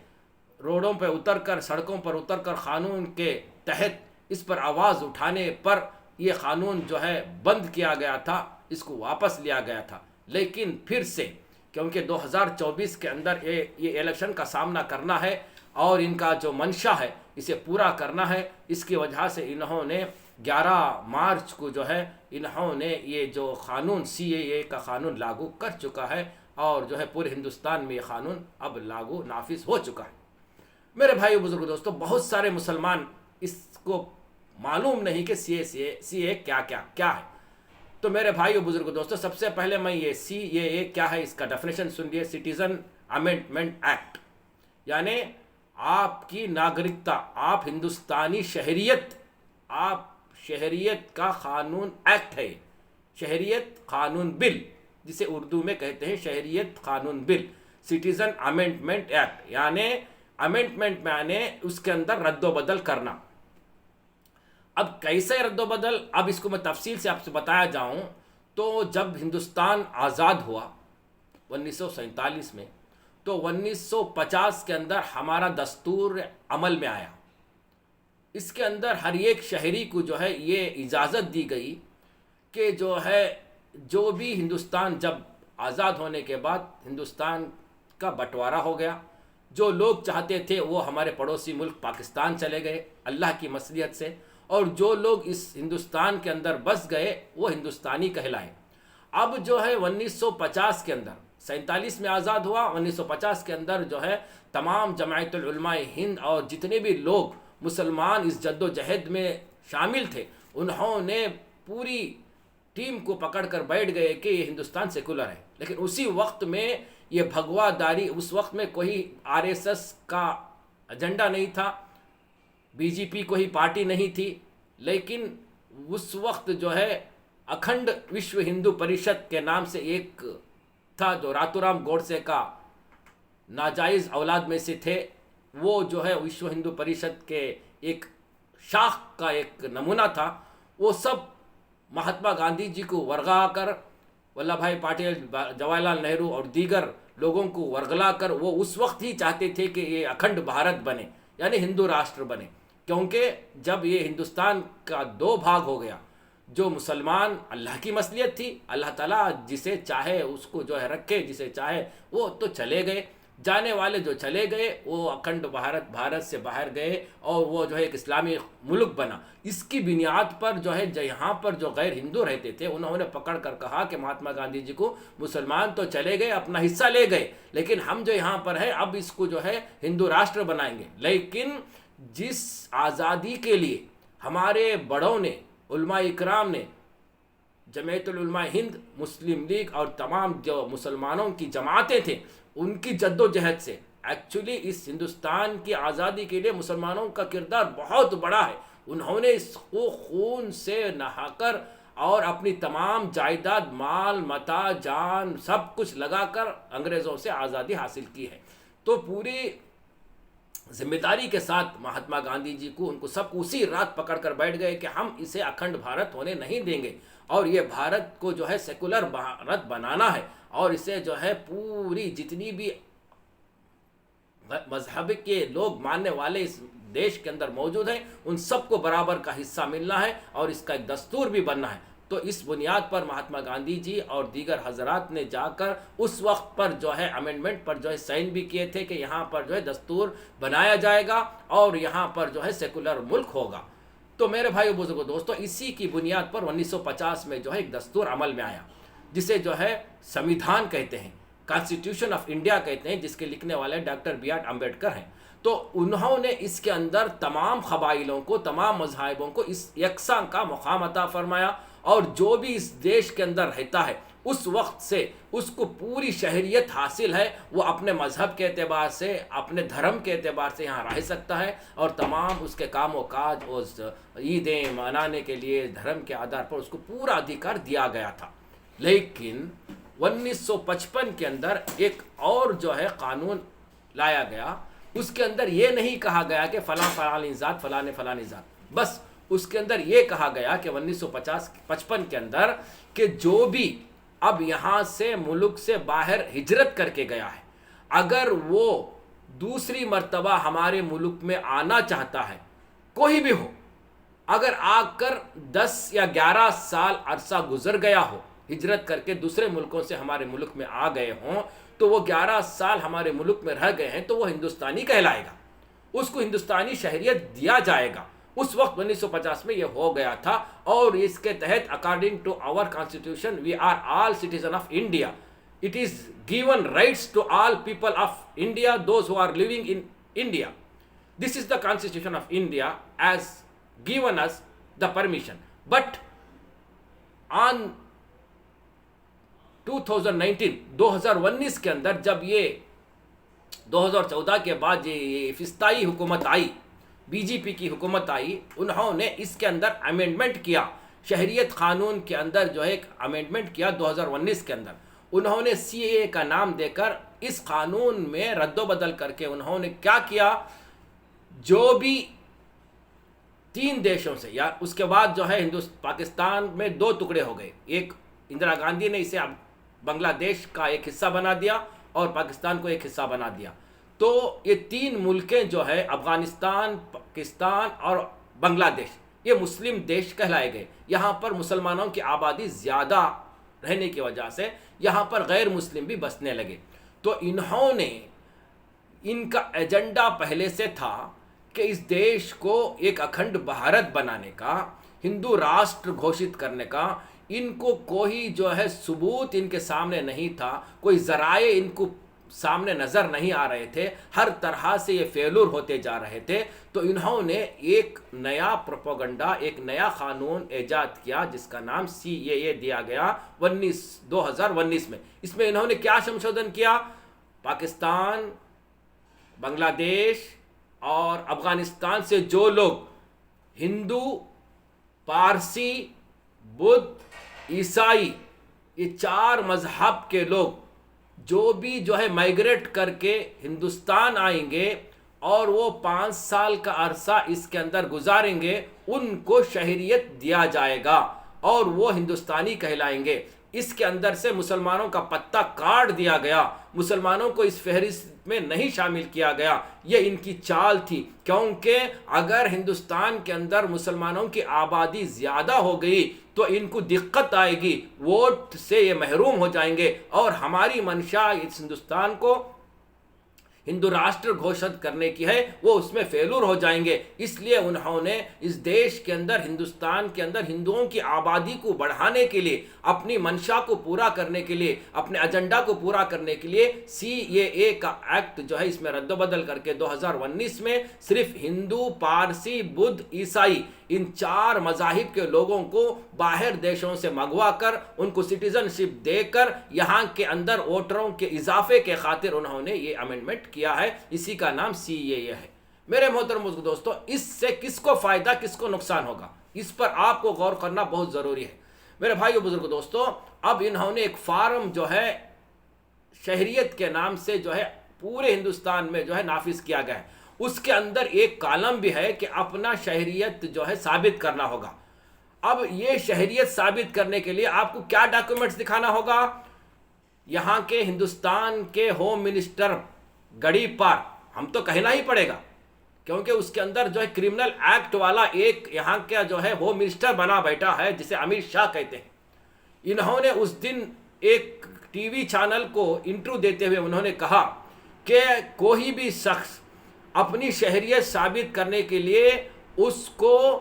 روڈوں پہ اتر کر، سڑکوں پر اتر کر قانون کے تحت اس پر آواز اٹھانے پر یہ قانون جو ہے بند کیا گیا تھا، اس کو واپس لیا گیا تھا۔ لیکن پھر سے کیونکہ 2024 کے اندر یہ الیکشن کا سامنا کرنا ہے اور ان کا جو منشا ہے اسے پورا کرنا ہے، اس کی وجہ سے انہوں نے 11 مارچ کو جو ہے انہوں نے یہ جو قانون CAA کا قانون لاگو کر چکا ہے، اور جو ہے پورے ہندوستان میں یہ قانون اب لاگو نافذ ہو چکا ہے۔ میرے بھائی بزرگ دوستو، بہت سارے مسلمان اس کو معلوم نہیں کہ CAA کیا ہے۔ تو میرے بھائی بزرگ دوستو، سب سے پہلے میں یہ CAA کیا ہے اس کا ڈیفینیشن سن لیے۔ سٹیزن امینڈمنٹ ایکٹ، یعنی آپ کی ناگرکتا، آپ ہندوستانی شہریت، آپ شہریت کا قانون ایکٹ ہے، شہریت قانون بل، جسے اردو میں کہتے ہیں شہریت قانون بل، سٹیزن امینڈمنٹ ایکٹ، یعنی امینڈمنٹ میں اس کے اندر رد و بدل کرنا۔ اب کیسے رد و بدل، اب اس کو میں تفصیل سے آپ سے بتایا جاؤں تو جب ہندوستان آزاد ہوا 1947 میں، تو 1950 کے اندر ہمارا دستور عمل میں آیا۔ اس کے اندر ہر ایک شہری کو جو ہے یہ اجازت دی گئی کہ جو بھی ہندوستان جب آزاد ہونے کے بعد ہندوستان کا بٹوارا ہو گیا، جو لوگ چاہتے تھے وہ ہمارے پڑوسی ملک پاکستان چلے گئے اللہ کی مصلحت سے، اور جو لوگ اس ہندوستان کے اندر بس گئے وہ ہندوستانی کہلائے۔ اب جو ہے 1950 کے اندر، 47 میں آزاد ہوا، 1950 کے اندر جو ہے تمام جمعیت العلماء ہند اور جتنے بھی لوگ مسلمان اس جد و جہد میں شامل تھے، انہوں نے پوری ٹیم کو پکڑ کر بیٹھ گئے کہ یہ ہندوستان سیکولر ہے۔ لیکن اسی وقت میں یہ بھگوا داری، اس وقت میں کوئی RSS کا ایجنڈا نہیں تھا، BJP کوئی پارٹی نہیں تھی، لیکن اس وقت جو ہے اکھنڈ وشو ہندو پریشد کے نام سے ایک تھا جو راتورام گوڈسے کا ناجائز اولاد میں سے تھے، وہ جو ہے وشو ہندو پریشد کے ایک شاخ کا ایک نمونہ تھا۔ وہ سب مہاتما گاندھی جی کو ورگا کر، ولبھ بھائی پٹیل، جواہر لال نہرو اور دیگر لوگوں کو ورگلا کر وہ اس وقت ہی چاہتے تھے کہ یہ اکھنڈ بھارت بنے، یعنی ہندو راشٹر بنے۔ کیونکہ جب یہ ہندوستان کا 2 بھاگ ہو گیا، جو مسلمان اللہ کی مصلحت تھی، اللہ تعالیٰ جسے چاہے اس کو جو ہے رکھے، جسے چاہے وہ تو چلے گئے، جانے والے جو چلے گئے وہ اکھنڈ بھارت سے باہر گئے اور وہ جو ہے ایک اسلامی ملک بنا۔ اس کی بنیاد پر جو ہے یہاں پر جو غیر ہندو رہتے تھے انہوں نے پکڑ کر کہا کہ مہاتما گاندھی جی کو مسلمان تو چلے گئے، اپنا حصہ لے گئے، لیکن ہم جو یہاں پر ہے اب اس کو جو ہے ہندو راشٹر بنائیں گے۔ لیکن جس آزادی کے لیے ہمارے بڑوں نے، علماء اکرام نے، جمعیت العلماء ہند، مسلم لیگ اور تمام جو مسلمانوں کی جماعتیں تھیں، ان کی جد و جہد سے ایکچولی اس ہندوستان کی آزادی کے لیے مسلمانوں کا کردار بہت بڑا ہے۔ انہوں نے اس کو خون سے نہا کر اور اپنی تمام جائیداد، مال متاع، جان، سب کچھ لگا کر انگریزوں سے آزادی حاصل کی ہے۔ تو پوری ذمہ داری کے ساتھ مہاتما گاندھی جی کو، ان کو سب اسی رات پکڑ کر بیٹھ گئے کہ ہم اسے اکھنڈ بھارت ہونے نہیں دیں گے، اور یہ بھارت کو جو ہے سیکولر بھارت بنانا ہے، اور اسے جو ہے پوری جتنی بھی مذہب کے لوگ ماننے والے اس دیش کے اندر موجود ہیں ان سب کو برابر کا حصہ ملنا ہے، اور اس کا ایک دستور بھی بننا ہے۔ تو اس بنیاد پر مہاتما گاندھی جی اور دیگر حضرات نے جا کر اس وقت پر جو ہے امینڈمنٹ پر جو ہے سائن بھی کیے تھے کہ یہاں پر جو ہے دستور بنایا جائے گا اور یہاں پر جو ہے سیکولر ملک ہوگا۔ تو میرے بھائی بزرگوں دوستو، اسی کی بنیاد پر 1950 میں جو ہے ایک دستور عمل میں آیا، جسے جو ہے سمویدھان کہتے ہیں، کانسٹیٹیوشن آف انڈیا کہتے ہیں، جس کے لکھنے والے ڈاکٹر BR امبیڈکر ہیں۔ تو انہوں نے اس کے اندر تمام قبائلوں کو، تمام مذاہبوں کو اس یکساں کا مقام عطا فرمایا، اور جو بھی اس دیش کے اندر رہتا ہے اس وقت سے اس کو پوری شہریت حاصل ہے، وہ اپنے مذہب کے اعتبار سے، اپنے دھرم کے اعتبار سے یہاں رہ سکتا ہے، اور تمام اس کے کام و کاج اور عیدیں منانے کے لیے دھرم کے آدھار پر اس کو پورا ادھیکار دیا گیا تھا۔ لیکن 1955 کے اندر ایک اور جو ہے قانون لایا گیا، اس کے اندر یہ نہیں کہا گیا کہ فلاں فلانی ذات، فلاں فلانی ذات، بس اس کے اندر یہ کہا گیا کہ 1955 کے اندر کہ جو بھی اب یہاں سے ملک سے باہر ہجرت کر کے گیا ہے، اگر وہ دوسری مرتبہ ہمارے ملک میں آنا چاہتا ہے، کوئی بھی ہو، اگر آ کر 10 یا 11 سال عرصہ گزر گیا ہو، ہجرت کر کے دوسرے ملکوں سے ہمارے ملک میں آ گئے ہوں، تو وہ 11 سال ہمارے ملک میں رہ گئے ہیں تو وہ ہندوستانی کہلائے گا، اس کو ہندوستانی شہریت دیا جائے گا۔ اس وقت 1950 میں یہ ہو گیا تھا، اور اس کے تحت according to our constitution we are all citizen of India. It is given rights to all people of India, those who are living in India. This is the Constitution of India as given us the permission. But on 2019 کے اندر جب یہ 2014 کے بعد یہ فسطائی حکومت آئی، B J پی کی حکومت آئی، انہوں نے اس کے اندر امینڈمنٹ کیا، شہریت قانون کے اندر جو ہے ایک امینڈمنٹ کیا 2019 کے اندر. انہوں نے سی اے کا نام دے کر اس قانون میں رد و بدل کر کے انہوں نے کیا کیا، جو بھی 3 دیشوں سے، یا اس کے بعد جو ہے پاکستان میں 2 ٹکڑے ہو گئے، ایک اندرا گاندھی نے اسے بنگلہ دیش کا ایک حصہ بنا دیا اور پاکستان کو ایک حصہ بنا دیا. تو یہ 3 ملکیں جو ہے افغانستان، پاکستان اور بنگلہ دیش، یہ مسلم دیش کہلائے گئے. یہاں پر مسلمانوں کی آبادی زیادہ رہنے کی وجہ سے یہاں پر غیر مسلم بھی بسنے لگے. تو انہوں نے، ان کا ایجنڈا پہلے سے تھا کہ اس دیش کو ایک اکھنڈ بھارت بنانے کا، ہندو راشٹر گھوشت کرنے کا. ان کو کوئی جو ہے ثبوت ان کے سامنے نہیں تھا، کوئی ذرائع ان کو سامنے نظر نہیں آ رہے تھے، ہر طرح سے یہ فیلور ہوتے جا رہے تھے. تو انہوں نے ایک نیا پروپیگنڈا، ایک نیا قانون ایجاد کیا جس کا نام سی اے اے دیا گیا 2019 میں. اس میں انہوں نے کیا سنشودھن کیا؟ پاکستان، بنگلہ دیش اور افغانستان سے جو لوگ ہندو، پارسی، بدھ، عیسائی، یہ 4 مذہب کے لوگ جو بھی جو ہے مائگریٹ کر کے ہندوستان آئیں گے اور وہ 5 سال کا عرصہ اس کے اندر گزاریں گے، ان کو شہریت دیا جائے گا اور وہ ہندوستانی کہلائیں گے. اس کے اندر سے مسلمانوں کا پتہ کاٹ دیا گیا، مسلمانوں کو اس فہرست میں نہیں شامل کیا گیا. یہ ان کی چال تھی، کیونکہ اگر ہندوستان کے اندر مسلمانوں کی آبادی زیادہ ہو گئی تو ان کو دقت آئے گی، ووٹ سے یہ محروم ہو جائیں گے، اور ہماری منشا اس ہندوستان کو ہندو راشٹر گھوشت کرنے کی ہے، وہ اس میں فیلور ہو جائیں گے. اس لیے انہوں نے اس دیش کے اندر، ہندوستان کے اندر ہندوؤں کی آبادی کو بڑھانے کے لیے، اپنی منشا کو پورا کرنے کے لیے، اپنے ایجنڈا کو پورا کرنے کے لیے سی اے اے کا ایکٹ جو ہے اس میں رد و بدل کر کے 2019 میں صرف ہندو، پارسی، بدھ، عیسائی، ان 4 مذاہب کے لوگوں کو باہر دیشوں سے منگوا کر ان کو سٹیزن شپ دے کر یہاں کے اندر ووٹروں کے اضافے کے خاطر انہوں نے یہ امینڈمنٹ کیا ہے. اسی کا نام سی اے اے ہے. میرے محترم دوستو، اس سے کس کو فائدہ، کس کو نقصان ہوگا، اس پر آپ کو غور کرنا بہت ضروری ہے. میرے بھائیو بزرگ دوستو، اب انہوں نے ایک فارم جو ہے شہریت کے نام سے جو ہے پورے ہندوستان میں جو ہے نافذ کیا گیا ہے. اس کے اندر ایک کالم بھی ہے کہ اپنا شہریت جو ہے ثابت کرنا ہوگا. اب یہ شہریت ثابت کرنے کے لیے آپ کو کیا ڈاکیومنٹس دکھانا ہوگا؟ یہاں کے ہندوستان کے ہوم منسٹر گڑی پار، ہم تو کہنا ہی پڑے گا کیونکہ اس کے اندر جو ہے کرمنل ایکٹ والا ایک یہاں کا جو ہے ہوم منسٹر بنا بیٹھا ہے جسے امت شاہ کہتے ہیں. انہوں نے اس دن ایک ٹی وی چینل کو انٹرویو دیتے ہوئے انہوں نے کہا کہ کوئی بھی شخص اپنی شہریت ثابت کرنے کے لیے اس کو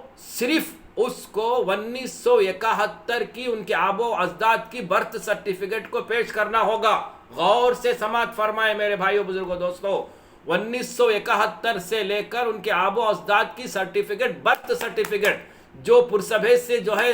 1971 کی ان کے آبا و اجداد کی برتھ سرٹیفکیٹ کو پیش کرنا ہوگا. غور سے سماعت فرمائے میرے بھائیو بزرگوں دوستو، 1971 سے لے کر ان کے آبا و اجداد کی سرٹیفکیٹ، برتھ سرٹیفکیٹ جو پرسبھیج سے جو ہے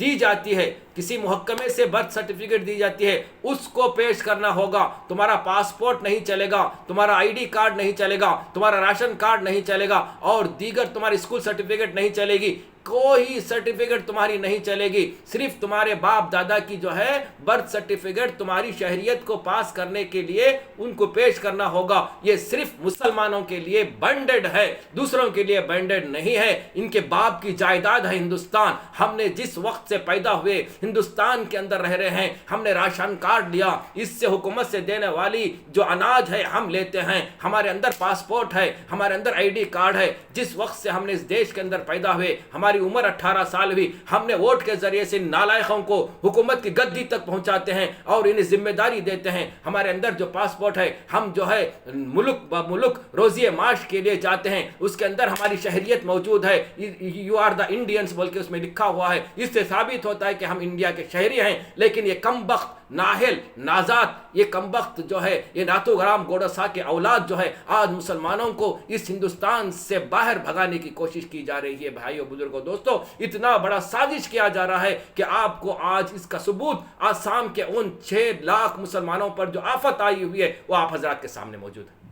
دی جاتی ہے، کسی محکمے سے برتھ سرٹیفکیٹ دی جاتی ہے، اس کو پیش کرنا ہوگا. تمہارا پاسپورٹ نہیں چلے گا، تمہارا آئی ڈی کارڈ نہیں چلے گا، تمہارا راشن کارڈ نہیں چلے گا، اور دیگر تمہاری اسکول سرٹیفکیٹ نہیں چلے گی. کوئی سرٹیفکیٹ تمہاری نہیں چلے گی، صرف تمہارے باپ دادا کی جو ہے برتھ سرٹیفکیٹ تمہاری شہریت کو پاس کرنے کے لیے ان کو پیش کرنا ہوگا۔ یہ صرف مسلمانوں کے لیے بینڈڈ ہے، دوسروں کے لیے بینڈڈ نہیں ہے۔ ان کے باپ کی جائیداد ہے ہندوستان۔ ہم نے جس وقت سے پیدا ہوئے ہندوستان کے اندر رہ رہے ہیں، ہم نے راشن کارڈ لیا، اس سے حکومت سے دینے والی جو اناج ہے ہم لیتے ہیں، ہمارے اندر پاسپورٹ ہے، ہمارے اندر آئی ڈی کارڈ ہے۔ جس وقت سے ہم نے اس دیش کے اندر پیدا ہوئے، ہماری عمر 18 سال ہوئی، ہم نے ووٹ کے ذریعے سے نالائقوں کو حکومت کی گدی تک پہنچاتے ہیں اور انہیں ذمہ داری دیتے ہیں۔ ہمارے اندر جو پاسپورٹ ہے، ہم جو ہے ملک با ملک روزی معاش کے لیے جاتے ہیں، اس کے اندر ہماری شہریت موجود ہے، یو آر دا انڈینس بول کے اس میں لکھا ہوا ہے۔ اس سے ثابت ہوتا ہے کہ ہم انڈیا کے شہری ہیں۔ لیکن یہ کم بخت ناہل نازات، یہ کم بخت جو ہے، یہ ناتو گرام گوڈسا کے اولاد جو ہے، آج مسلمانوں کو اس ہندوستان سے باہر بھگانے کی کوشش کی جا رہی ہے۔ بھائیو بزرگوں دوستو، اتنا بڑا سازش کیا جا رہا ہے کہ آپ کو آج اس کا ثبوت آسام کے ان 6 لاکھ مسلمانوں پر جو آفت آئی ہوئی ہے وہ آپ حضرات کے سامنے موجود ہے۔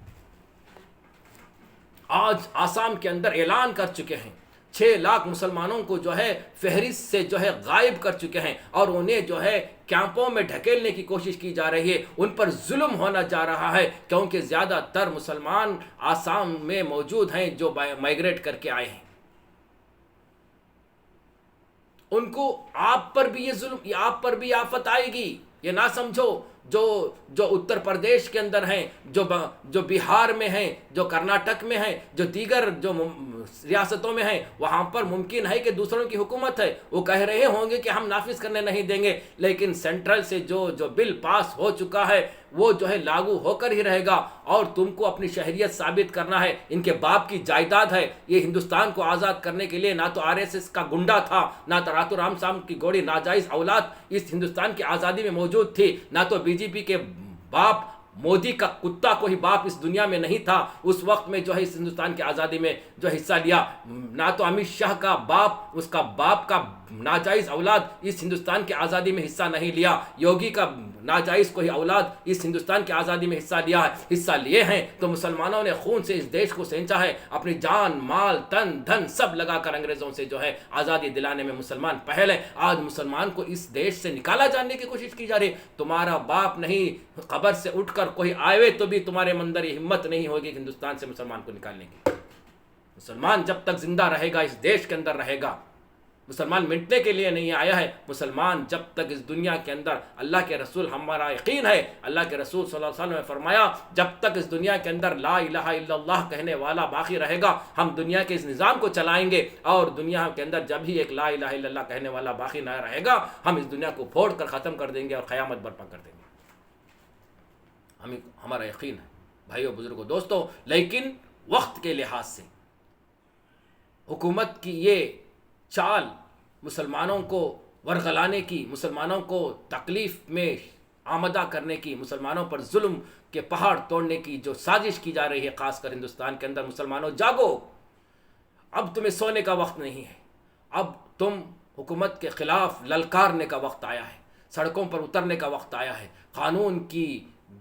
آج آسام کے اندر اعلان کر چکے ہیں، 6 لاکھ مسلمانوں کو جو ہے فہرست سے جو ہے غائب کر چکے ہیں، اور انہیں جو ہے کیمپوں میں ڈھکیلنے کی کوشش کی جا رہی ہے، ان پر ظلم ہونا جا رہا ہے، کیونکہ زیادہ تر مسلمان آسام میں موجود ہیں جو مائگریٹ کر کے آئے ہیں۔ ان کو آپ پر بھی یہ ظلم، آپ پر بھی آفت آئے گی، یہ نہ سمجھو۔ جو اتر پردیش کے اندر ہیں، جو بہار میں ہیں، جو کرناٹک میں ہیں، جو دیگر جو ریاستوں میں ہیں، وہاں پر ممکن ہے کہ دوسروں کی حکومت ہے، وہ کہہ رہے ہوں گے کہ ہم نافذ کرنے نہیں دیں گے، لیکن سینٹرل سے جو بل پاس ہو چکا ہے وہ جو ہے لاگو ہو کر ہی رہے گا، اور تم کو اپنی شہریت ثابت کرنا ہے۔ ان کے باپ کی جائیداد ہے، یہ ہندوستان کو آزاد کرنے کے لیے نہ تو RSS کا گنڈا تھا، نہ تو راتو رام سام کی گوڑی ناجائز اولاد اس ہندوستان کی آزادی میں موجود تھی، نہ تو BJP کے باپ مودی کا کتا کوئی باپ اس دنیا میں نہیں تھا اس وقت میں جو ہے اس ہندوستان کی آزادی میں جو حصہ لیا، نہ تو امت شاہ کا باپ، اس کا باپ کا ناجائز اولاد اس ہندوستان کی آزادی میں حصہ نہیں لیا، یوگی کا ناجائز کوئی اولاد اس ہندوستان کی آزادی میں حصہ لیا ہے۔ حصہ لیے ہیں تو مسلمانوں نے خون سے اس دیش کو سینچا ہے، اپنی جان مال تن دھن سب لگا کر انگریزوں سے جو ہے آزادی دلانے میں مسلمان پہل ہے۔ آج مسلمان کو اس دیش سے نکالا جانے کی کوشش کی جا رہی ہے۔ تمہارا باپ نہیں قبر سے اٹھ کر کوئی آئے تو بھی تمہارے اندر یہ ہمت نہیں ہوگی کہ ہندوستان سے مسلمان کو نکالنے کی۔ مسلمان جب تک زندہ رہے گا اس دیش کے اندر رہے گا، مسلمان مٹنے کے لیے نہیں آیا ہے۔ مسلمان جب تک اس دنیا کے اندر، اللہ کے رسول، ہمارا یقین ہے، اللہ کے رسول صلی اللہ علیہ وسلم نے فرمایا جب تک اس دنیا کے اندر لا الہ الا اللہ کہنے والا باقی رہے گا، ہم دنیا کے اس نظام کو چلائیں گے، اور دنیا کے اندر جب ہی ایک لا الہ الا اللہ کہنے والا باقی نہ رہے گا، ہم اس دنیا کو پھوڑ کر ختم کر دیں گے اور قیامت برپا کر دیں گے۔ ہمارا یقین ہے بھائیو بزرگوں دوستو، لیکن وقت کے لحاظ سے حکومت کی یہ چال مسلمانوں کو ورغلانے کی، مسلمانوں کو تکلیف میں آمدہ کرنے کی، مسلمانوں پر ظلم کے پہاڑ توڑنے کی جو سازش کی جا رہی ہے، خاص کر ہندوستان کے اندر، مسلمانوں جاگو، اب تمہیں سونے کا وقت نہیں ہے، اب تم حکومت کے خلاف للکارنے کا وقت آیا ہے، سڑکوں پر اترنے کا وقت آیا ہے، قانون کی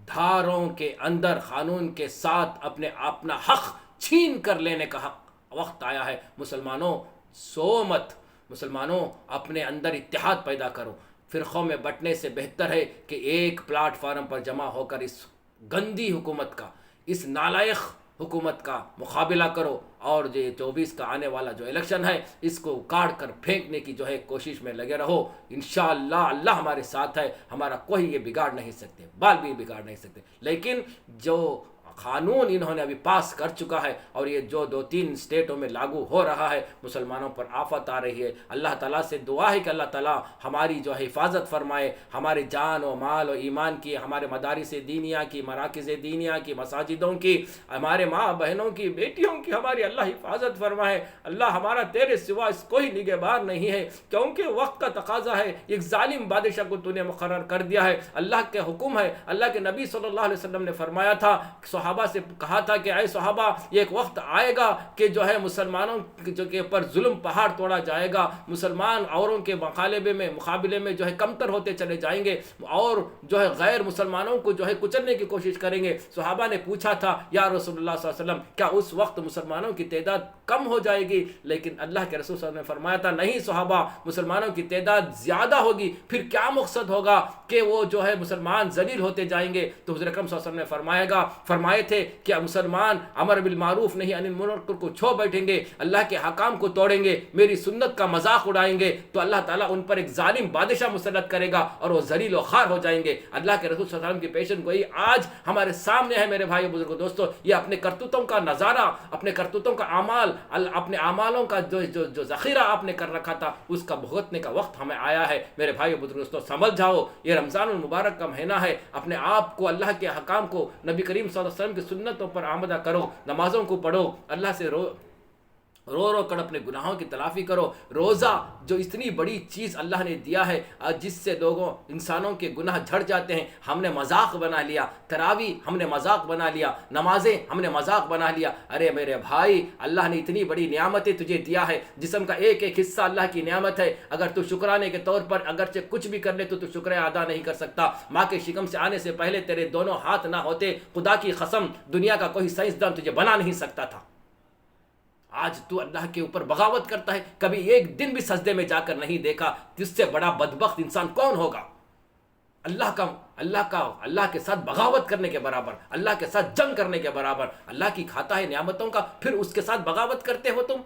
دھاروں کے اندر قانون کے ساتھ اپنا حق چھین کر لینے کا وقت آیا ہے۔ مسلمانوں سو مت، مسلمانوں اپنے اندر اتحاد پیدا کرو، فرقوں میں بٹنے سے بہتر ہے کہ ایک پلیٹ فارم پر جمع ہو کر اس گندی حکومت کا، اس نالائق حکومت کا مقابلہ کرو، اور جو 24 کا آنے والا جو الیکشن ہے اس کو کاٹ کر پھینکنے کی جو ہے کوشش میں لگے رہو۔ انشاءاللہ اللہ ہمارے ساتھ ہے، ہمارا کوئی یہ بگاڑ نہیں سکتے، بال بھی بگاڑ نہیں سکتے۔ لیکن جو قانون انہوں نے ابھی پاس کر چکا ہے اور یہ جو 2-3 اسٹیٹوں میں لاگو ہو رہا ہے، مسلمانوں پر آفت آ رہی ہے۔ اللہ تعالیٰ سے دعا ہے کہ اللہ تعالیٰ ہماری جو ہے حفاظت فرمائے، ہمارے جان و مال و ایمان کی، ہمارے مدارس دینیہ کی، مراکز دینیہ کی، مساجدوں کی، ہمارے ماں بہنوں کی، بیٹیوں کی ہماری اللہ حفاظت فرمائے۔ اللہ ہمارا تیرے سوا اس کوئی نگہبان نہیں ہے، کیونکہ وقت کا تقاضا ہے، ایک ظالم بادشاہ کو تو نے مقرر کر دیا ہے، اللہ کے حکم ہے۔ اللہ کے نبی صلی اللہ علیہ وسلم نے فرمایا تھا، صحابہ سے کہا تھا کہ اے صحابہ ایک وقت آئے گا کہ جو ہے مسلمانوں کے اوپر ظلم پہاڑ توڑا جائے گا، مسلمان اوروں کے مقابلے میں جو ہے کمتر ہوتے چلے جائیں گے اور جو ہے غیر مسلمانوں کو جو ہے کچلنے کی کوشش کریں گے۔ صحابہ نے پوچھا تھا یا رسول اللہ صلی اللہ علیہ وسلم کیا اس وقت مسلمانوں کی تعداد کم ہو جائے گی؟ لیکن اللہ کے رسول صلی اللہ علیہ وسلم نے فرمایا تھا نہیں صحابہ، مسلمانوں کی تعداد زیادہ ہوگی، پھر کیا مقصد ہوگا کہ وہ جو ہے مسلمان ذلیل ہوتے جائیں گے؟ تو حضور اکرم صلی اللہ علیہ وسلم نے فرمائے تھے کہ مسلمان امر بالمعروف نہیں عن المنکر کو چھو بیٹھیں گے، اللہ کے حکام کو توڑیں گے، میری سنت کا مذاق اڑائیں گے تو اللہ تعالیٰ ان پر ایک ظالم بادشاہ مسلط کرے گا اور وہ ذلیل و خوار ہو جائیں گے۔ اللہ کے رسول صلی اللہ علیہ وسلم کی پیشن گوئی آج ہمارے سامنے ہے میرے بھائیو بزرگو دوستو۔ یہ اپنے کرتوتوں کا نظارہ، اپنے کرتوتوں کا اعمال، اپنے اعمالوں کا جو ذخیرہ آپ نے کر رکھا تھا اس کا بھگتنے کا وقت ہمیں آیا ہے۔ میرے بھائیو بزرگو دوستو سمجھ جاؤ، یہ رمضان المبارک کا مہینہ ہے، اپنے آپ کو اللہ کے حکام کو، نبی کریم صلی اللہ علیہ وسلم کی سنتوں پر آمدہ کرو، نمازوں کو پڑھو، اللہ سے رو کر اپنے گناہوں کی تلافی کرو۔ روزہ جو اتنی بڑی چیز اللہ نے دیا ہے جس سے انسانوں کے گناہ جھڑ جاتے ہیں، ہم نے مذاق بنا لیا۔ تراویح ہم نے مذاق بنا لیا، نمازیں ہم نے مذاق بنا لیا۔ ارے میرے بھائی، اللہ نے اتنی بڑی نعمتیں تجھے دیا ہے، جسم کا ایک ایک حصہ اللہ کی نعمت ہے۔ اگر تو شکرانے کے طور پر اگرچہ کچھ بھی کر لے تو شکر ادا نہیں کر سکتا۔ ماں کے شکم سے آنے سے پہلے تیرے دونوں ہاتھ نہ ہوتے، خدا کی قسم دنیا کا کوئی سائنسدان تجھے بنا نہیں سکتا تھا۔ آج تو اللہ کے اوپر بغاوت کرتا ہے، کبھی ایک دن بھی سجدے میں جا کر نہیں دیکھا۔ جس سے بڑا بدبخت انسان کون ہوگا؟ اللہ کے ساتھ بغاوت کرنے کے برابر، اللہ کے ساتھ جنگ کرنے کے برابر۔ اللہ کی کھاتا ہے نعمتوں کا، پھر اس کے ساتھ بغاوت کرتے ہو تم۔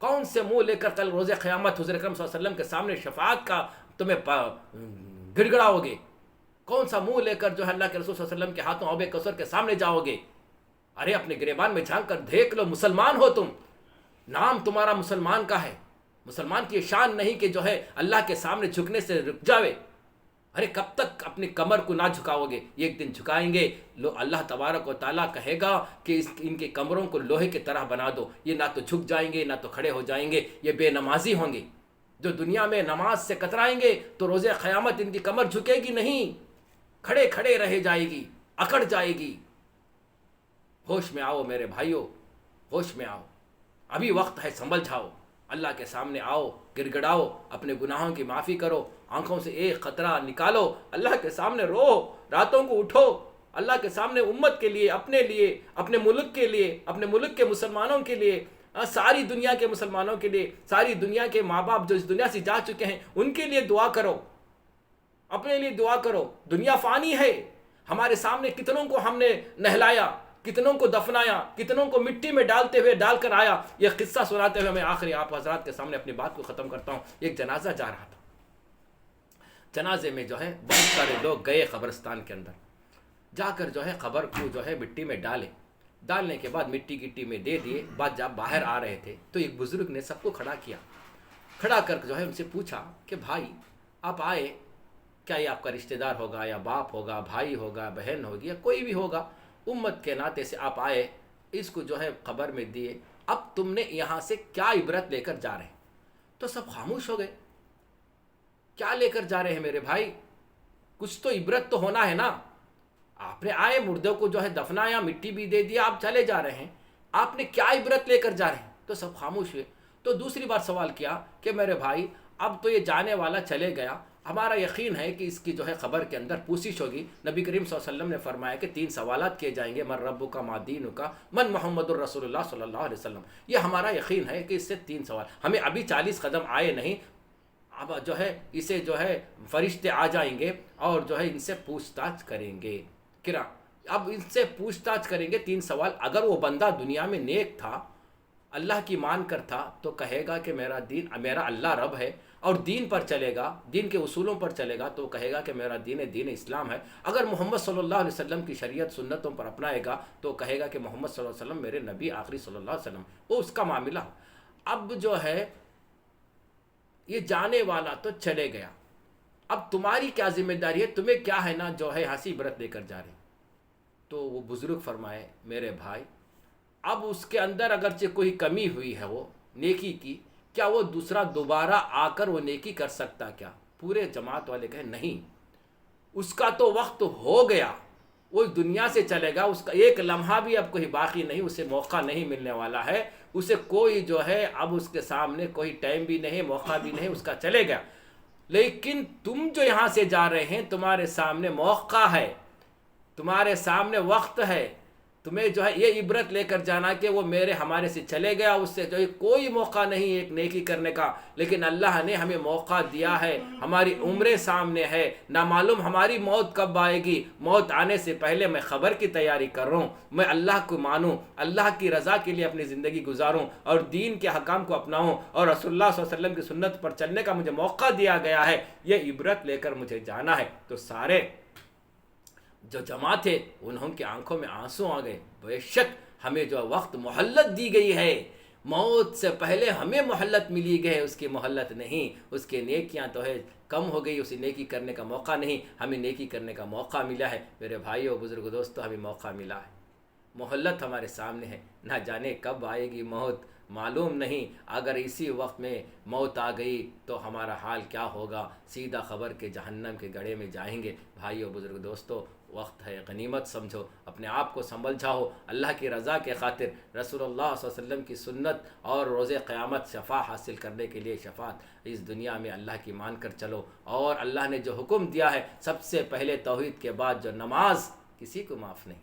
کون سے منہ لے کر کل روز قیامت حضور اکرم صلی اللہ علیہ وسلم کے سامنے شفاعت کا تمہیں گڑ گڑاؤ گے؟ کون سا منہ لے کر جو ہے اللہ کے رسول صلی اللہ علیہ وسلم کے ہاتھوں آب کوثر کے سامنے جاؤ گے؟ ارے اپنے گریبان میں جھانک کر دیکھ لو، مسلمان ہو تم، نام تمہارا مسلمان کا ہے۔ مسلمان کی شان نہیں کہ جو ہے اللہ کے سامنے جھکنے سے رک جاوے۔ ارے کب تک اپنی کمر کو نہ جھکاؤ گے؟ ایک دن جھکائیں گے۔ اللہ تبارک و تعالیٰ کہے گا کہ ان کے کمروں کو لوہے کی طرح بنا دو، یہ نہ تو جھک جائیں گے نہ تو کھڑے ہو جائیں گے، یہ بے نمازی ہوں گے۔ جو دنیا میں نماز سے کترائیں گے تو روز قیامت ان کی کمر جھکے گی نہیں، کھڑے کھڑے رہ جائے گی، اکڑ جائے گی۔ ہوش میں آؤ میرے بھائیوں، ہوش میں آؤ، ابھی وقت ہے، سنبھل جاؤ، اللہ کے سامنے آؤ، گڑ گڑاؤ، اپنے گناہوں کی معافی کرو، آنکھوں سے ایک قطرہ نکالو، اللہ کے سامنے رو، راتوں کو اٹھو، اللہ کے سامنے امت کے لیے، اپنے ملک کے لیے، اپنے ملک کے مسلمانوں کے لیے، ساری دنیا کے مسلمانوں کے لیے، ساری دنیا کے ماں باپ جو اس دنیا سے جا چکے ہیں ان کے لیے دعا کرو، اپنے لیے دعا کرو۔ دنیا فانی ہے، ہمارے سامنے کتنوں کو ہم نے نہلایا، کتنوں کو دفنایا، کتنوں کو مٹی میں ڈال کر آیا۔ یہ قصہ سناتے ہوئے میں آخری آپ حضرات کے سامنے اپنی بات کو ختم کرتا ہوں۔ ایک جنازہ جا رہا تھا، جنازے میں جو ہے بہت سارے لوگ گئے قبرستان کے اندر، جا کر جو ہے قبر کو جو ہے مٹی میں ڈالنے کے بعد مٹی میں دے دیے۔ بعد جب باہر آ رہے تھے تو ایک بزرگ نے سب کو کھڑا کر جو ہے ان سے پوچھا کہ بھائی آپ آئے، کیا یہ آپ کا رشتہ دار ہوگا یا باپ ہوگا، بھائی ہوگا، بہن ہوگی یا کوئی بھی ہوگا، امت کے ناطے سے آپ آئے، اس کو جو ہے قبر میں دیے، اب تم نے یہاں سے کیا عبرت لے کر جا رہے ہیں؟ تو سب خاموش ہو گئے۔ کیا لے کر جا رہے ہیں میرے بھائی؟ کچھ تو عبرت تو ہونا ہے نا۔ آپ نے آئے، مردوں کو جو ہے دفنایا، مٹی بھی دے دیا، آپ چلے جا رہے ہیں، آپ نے کیا عبرت لے کر جا رہے ہیں؟ تو سب خاموش ہوئے۔ تو دوسری بار سوال کیا کہ میرے بھائی اب تو یہ جانے والا چلے گیا، ہمارا یقین ہے کہ اس کی جو ہے قبر کے اندر پوچھش ہوگی۔ نبی کریم صلی اللہ علیہ وسلم نے فرمایا کہ 3 سوالات کیے جائیں گے، من ربک ما دینک من محمد الرسول اللہ صلی اللہ علیہ وسلم۔ یہ ہمارا یقین ہے کہ اس سے 3 سوال، ہمیں ابھی 40 قدم آئے نہیں، اب جو ہے اسے جو ہے فرشتے آ جائیں گے اور جو ہے ان سے پوچھ تاچھ کریں گے۔ اب ان سے پوچھ تاچھ کریں گے 3 سوال۔ اگر وہ بندہ دنیا میں نیک تھا، اللہ کی مان کر تھا، تو کہے گا کہ میرا دین، میرا اللہ رب ہے، اور دین پر چلے گا، دین کے اصولوں پر چلے گا، تو کہے گا کہ میرا دین اسلام ہے۔ اگر محمد صلی اللہ علیہ وسلم کی شریعت سنتوں پر اپنائے گا تو کہے گا کہ محمد صلی اللہ علیہ وسلم میرے نبی آخری صلی اللہ علیہ وسلم، وہ اس کا معاملہ ہو۔ اب جو ہے یہ جانے والا تو چلے گیا، اب تمہاری کیا ذمہ داری ہے؟ تمہیں کیا ہے نا جو ہے ہنسی برت لے کر جا رہے۔ تو وہ بزرگ فرمائے میرے بھائی اب اس کے اندر اگرچہ کوئی کمی ہوئی ہے وہ نیکی کی، کیا وہ دوسرا دوبارہ آ کر وہ نیکی کر سکتا کیا؟ پورے جماعت والے کہیں نہیں، اس کا تو وقت ہو گیا، وہ دنیا سے چلے گا، اس کا ایک لمحہ بھی اب کوئی باقی نہیں، اسے موقع نہیں ملنے والا ہے، اسے کوئی جو ہے اب اس کے سامنے کوئی ٹائم بھی نہیں، موقع بھی نہیں، اس کا چلے گا۔ لیکن تم جو یہاں سے جا رہے ہیں، تمہارے سامنے موقع ہے، تمہارے سامنے وقت ہے، تمہیں جو ہے یہ عبرت لے کر جانا کہ وہ ہمارے سے چلے گیا، اس سے جو ہے کوئی موقع نہیں ایک نیکی کرنے کا، لیکن اللہ نے ہمیں موقع دیا ہے، ہماری عمریں سامنے ہے، نہ معلوم ہماری موت کب آئے گی، موت آنے سے پہلے میں خبر کی تیاری کر رہا ہوں، میں اللہ کو مانوں، اللہ کی رضا کے لیے اپنی زندگی گزاروں اور دین کے حکام کو اپناؤں، اور رسول اللہ صلی اللہ علیہ وسلم کی سنت پر چلنے کا مجھے موقع دیا گیا ہے، یہ عبرت لے کر مجھے جانا ہے۔ تو سارے جو جمع تھے انہوں کی آنکھوں میں آنسو آ گئے، بے شک ہمیں جو وقت مہلت دی گئی ہے، موت سے پہلے ہمیں مہلت ملی گئی ہے، اس کی مہلت نہیں، اس کے نیکیاں تو ہے کم ہو گئی، اسے نیکی کرنے کا موقع نہیں، ہمیں نیکی کرنے کا موقع ملا ہے۔ میرے بھائیو بزرگ دوستو، ہمیں موقع ملا ہے، مہلت ہمارے سامنے ہے، نہ جانے کب آئے گی موت، معلوم نہیں، اگر اسی وقت میں موت آ گئی تو ہمارا حال کیا ہوگا، سیدھا خبر کے جہنم کے گڑھے میں جائیں گے۔ بھائیو بزرگ دوستو، وقت ہے، غنیمت سمجھو، اپنے آپ کو سنبھل جاؤ، اللہ کی رضا کے خاطر، رسول اللہ صلی اللہ علیہ وسلم کی سنت اور روز قیامت شفاع حاصل کرنے کے لیے، شفاعت اس دنیا میں اللہ کی مان کر چلو، اور اللہ نے جو حکم دیا ہے، سب سے پہلے توحید کے بعد جو نماز، کسی کو معاف نہیں،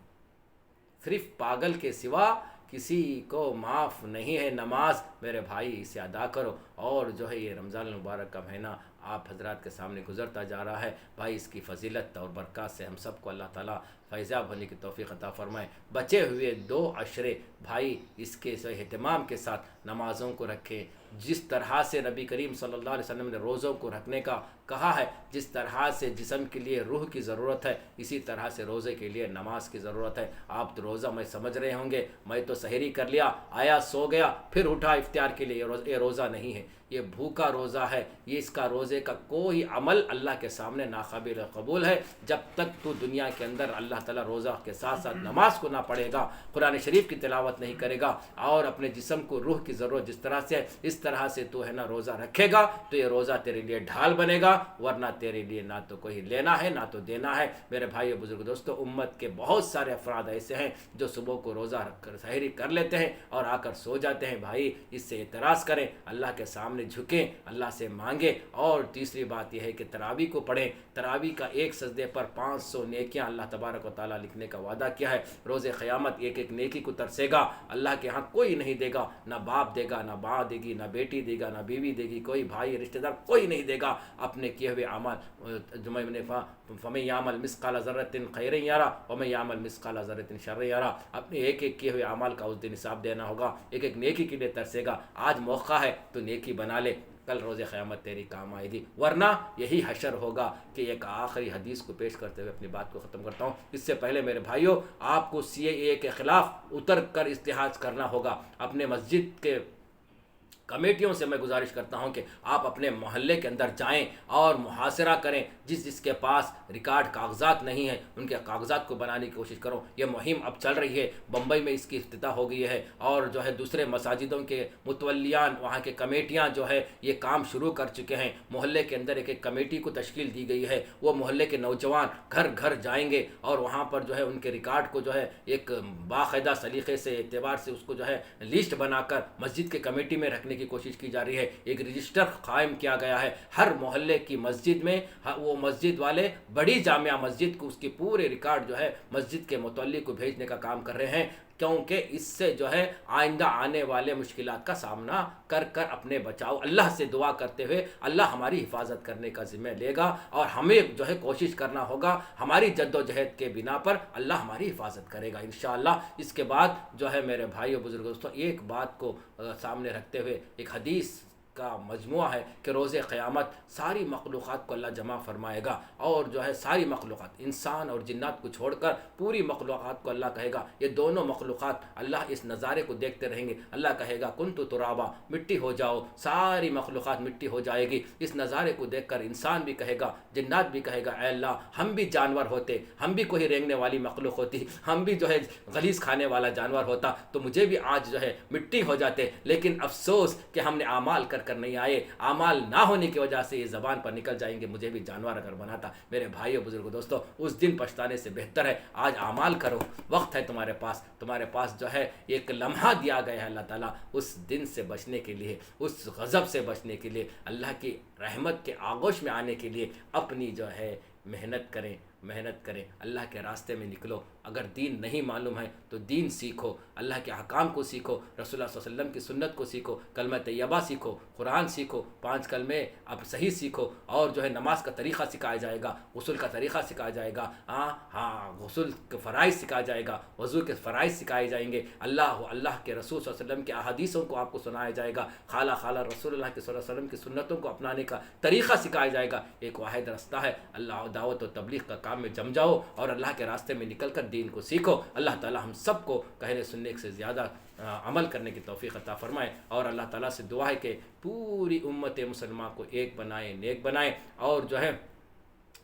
صرف پاگل کے سوا کسی کو معاف نہیں ہے نماز۔ میرے بھائی اسے ادا کرو، اور جو ہے یہ رمضان المبارک کا مہینہ آپ حضرات کے سامنے گزرتا جا رہا ہے، بھائی اس کی فضیلت اور برکات سے ہم سب کو اللہ تعالیٰ فیضیاب ہونے کی توفیق عطا فرمائے۔ بچے ہوئے 2 عشرے بھائی اس کے اہتمام کے ساتھ نمازوں کو رکھیں، جس طرح سے نبی کریم صلی اللہ علیہ وسلم نے روزوں کو رکھنے کا کہا ہے، جس طرح سے جسم کے لیے روح کی ضرورت ہے، اسی طرح سے روزے کے لیے نماز کی ضرورت ہے۔ آپ تو روزہ میں سمجھ رہے ہوں گے، میں تو سحری کر لیا، آیا سو گیا، پھر اٹھا افطار کے لیے، یہ روزہ نہیں ہے، یہ بھوکا روزہ ہے، یہ اس کا روزے کا کوئی عمل اللہ کے سامنے ناقابل قبول ہے، جب تک تو دنیا کے اندر اللہ تعالیٰ روزہ کے ساتھ ساتھ نماز کو نہ پڑھے گا، قرآن شریف کی تلاوت نہیں کرے گا، اور اپنے جسم کو روح کی ضرورت جس طرح سے اس طرح سے تو ہے نا روزہ رکھے گا، تو یہ روزہ تیرے لیے ڈھال بنے گا، ورنہ تیرے لیے نہ تو کوئی لینا ہے نہ تو دینا ہے۔ میرے بھائی بزرگ دوستو، امت کے بہت سارے افراد ایسے ہیں جو صبح کو روزہ رکھ کر سحری کر لیتے ہیں اور آ کر سو جاتے ہیں۔ بھائی اس سے اعتراض کریں، اللہ کے سامنے جھکیں، اللہ سے مانگیں، اور تیسری بات یہ ہے کہ تراویح کو پڑھیں۔ تراویح کا ایک سجدے پر 500 نیکیاں اللہ تبارک و تعالیٰ لکھنے کا وعدہ کیا ہے۔ روز قیامت ایک ایک نیکی کو ترسے گا، اللہ کے ہاں کوئی نہیں دے گا، نہ باپ دے گا، نہ ماں دے گی، نہ بیٹی دے گا، نہ بیوی دے گی، کوئی بھائی رشتہ دار کوئی نہیں دے گا، اپنے کیے ہوئے اعمال فَمَن يَعْمَلْ مِثْقَالَ ذَرَّةٍ خَيْرًا يَرَهُ وَمَن يَعْمَلْ مِثْقَالَ ذَرَّةٍ شَرًّا يَرَهُ۔ اپنے ایک ایک کیے ہوئے اعمال کا اس دن حساب دینا ہوگا، ایک ایک نیکی کے لیے ترسے گا۔ آج موقع ہے تو نیکی بنا لے، کل روز قیامت تیری کام آئے گی، ورنہ یہی حشر ہوگا۔ کہ ایک آخری حدیث کو پیش کرتے ہوئے اپنی بات کو ختم کرتا ہوں۔ اس سے پہلے میرے بھائیوں، آپ کو CAA کے خلاف اتر کر احتجاج کرنا ہوگا۔ اپنے مسجد کے کمیٹیوں سے میں گزارش کرتا ہوں کہ آپ اپنے محلے کے اندر جائیں اور محاصرہ کریں، جس کے پاس ریکارڈ کاغذات نہیں ہیں ان کے کاغذات کو بنانے کی کوشش کرو۔ یہ مہم اب چل رہی ہے، بمبئی میں اس کی افتتاح ہو گئی ہے، اور جو ہے دوسرے مساجدوں کے متولیان، وہاں کے کمیٹیاں جو ہے یہ کام شروع کر چکے ہیں۔ محلے کے اندر ایک ایک کمیٹی کو تشکیل دی گئی ہے، وہ محلے کے نوجوان گھر گھر جائیں گے اور وہاں پر جو ہے ان کے ریکارڈ کو جو ہے ایک باقاعدہ سلیقے سے اعتبار سے اس کو جو ہے لسٹ بنا کر مسجد کے کمیٹی میں رکھنے کی کوشش کی جا رہی ہے۔ ایک رجسٹر قائم کیا گیا ہے، ہر محلے کی مسجد میں وہ مسجد والے بڑی جامعہ مسجد کو اس کے پورے ریکارڈ جو ہے مسجد کے متولی کو بھیجنے کا کام کر رہے ہیں، کیونکہ اس سے جو ہے آئندہ آنے والے مشکلات کا سامنا کر کر اپنے بچاؤ، اللہ سے دعا کرتے ہوئے اللہ ہماری حفاظت کرنے کا ذمہ لے گا، اور ہمیں جو ہے کوشش کرنا ہوگا، ہماری جد و جہد کے بنا پر اللہ ہماری حفاظت کرے گا انشاءاللہ۔ اس کے بعد جو ہے میرے بھائیو بزرگوں دوستو، ایک بات کو سامنے رکھتے ہوئے، ایک حدیث کا مجموعہ ہے کہ روز قیامت ساری مخلوقات کو اللہ جمع فرمائے گا، اور جو ہے ساری مخلوقات انسان اور جنات کو چھوڑ کر پوری مخلوقات کو اللہ کہے گا، یہ دونوں مخلوقات اللہ اس نظارے کو دیکھتے رہیں گے، اللہ کہے گا کنتو ترابا، مٹی ہو جاؤ، ساری مخلوقات مٹی ہو جائے گی۔ اس نظارے کو دیکھ کر انسان بھی کہے گا، جنات بھی کہے گا اے اللہ ہم بھی جانور ہوتے، ہم بھی کوئی رینگنے والی مخلوق ہوتی، ہم بھی جو ہے غلیظ کھانے والا جانور ہوتا تو مجھے بھی آج جو ہے مٹی ہو جاتے، لیکن افسوس کہ ہم نے اعمال کر کر نہیں آئے، اعمال نہ ہونے کی وجہ سے یہ زبان پر نکل جائیں گے مجھے بھی جانور اگر بناتا۔ میرے بھائیوں بزرگوں دوستوں، اس دن پچھتانے سے بہتر ہے آج اعمال کرو، وقت ہے تمہارے پاس جو ہے ایک لمحہ دیا گیا ہے اللہ تعالیٰ اس دن سے بچنے کے لیے، اس غضب سے بچنے کے لیے، اللہ کی رحمت کے آغوش میں آنے کے لیے اپنی جو ہے محنت کریں، اللہ کے راستے میں نکلو۔ اگر دین نہیں معلوم ہے تو دین سیکھو، اللہ کے احکام کو سیکھو، رسول اللہ صلی اللہ علیہ وسلم کی سنت کو سیکھو، کلمہ طیبہ سیکھو، قرآن سیکھو، 5 کلمے اب صحیح سیکھو، اور جو ہے نماز کا طریقہ سکھایا جائے گا، غسل کا طریقہ سکھایا جائے گا، غسل کے فرائض سکھایا جائے گا، وضو کے فرائض سکھائے جائیں گے، اللہ کے رسول صلی اللہ علیہ وسلم کے احادیثوں کو آپ کو سنایا جائے گا، خالہ رسول اللہ کے صلی اللہ علیہ وسلم کی سنتوں کو اپنانے کا طریقہ سکھایا جائے گا۔ ایک واحد رستہ ہے، اللہ دعوت و تبلیغ کا کام میں جم جاؤ اور اللہ کے راستے میں نکل کر دین کو سیکھو۔ اللہ تعالی ہم سب کو کہنے سننے سے زیادہ عمل کرنے کی توفیق عطا فرمائے، اور اللہ تعالیٰ سے دعا ہے کہ پوری امت مسلمہ کو ایک بنائے، نیک بنائے، اور جو ہے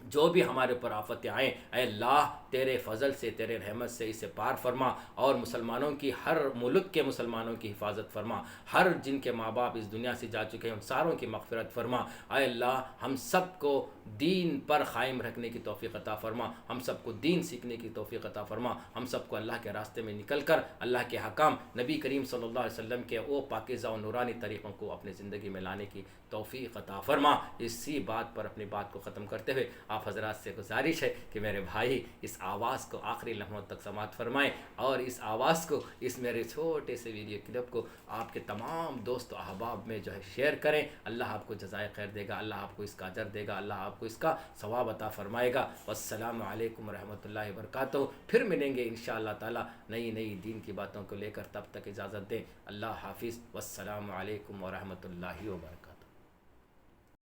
جو بھی ہمارے اوپر آفتیں آئیں، اے اللہ تیرے فضل سے، تیرے رحمت سے اسے پار فرما، اور مسلمانوں کی، ہر ملک کے مسلمانوں کی حفاظت فرما، ہر جن کے ماں باپ اس دنیا سے جا چکے ہیں ان ساروں کی مغفرت فرما۔ اے اللہ ہم سب کو دین پر قائم رکھنے کی توفیق عطا فرما، ہم سب کو دین سیکھنے کی توفیق عطا فرما، ہم سب کو اللہ کے راستے میں نکل کر اللہ کے حکام، نبی کریم صلی اللہ علیہ وسلم کے وہ پاکیزہ و نورانی طریقوں کو اپنی زندگی میں لانے کی توفیق عطا فرما۔ اسی بات پر اپنی بات کو ختم کرتے ہوئے آپ حضرات سے گزارش ہے کہ میرے بھائی اس آواز کو آخری لمحوں تک سماعت فرمائیں، اور اس آواز کو، اس میرے چھوٹے سے ویڈیو کلپ کو آپ کے تمام دوست و احباب میں جو ہے شیئر کریں۔ اللہ آپ کو جزائے خیر دے گا، اللہ آپ کو اس کا اجر دے گا، اللہ آپ کو اس کا ثواب عطا فرمائے گا۔ والسلام علیکم ورحمۃ اللہ وبرکاتہ۔ پھر ملیں گے انشاءاللہ تعالی نئی دین کی باتوں کو لے کر، تب تک اجازت دیں، اللہ حافظ، والسلام علیکم ورحمۃ اللہ وبرکاتہ۔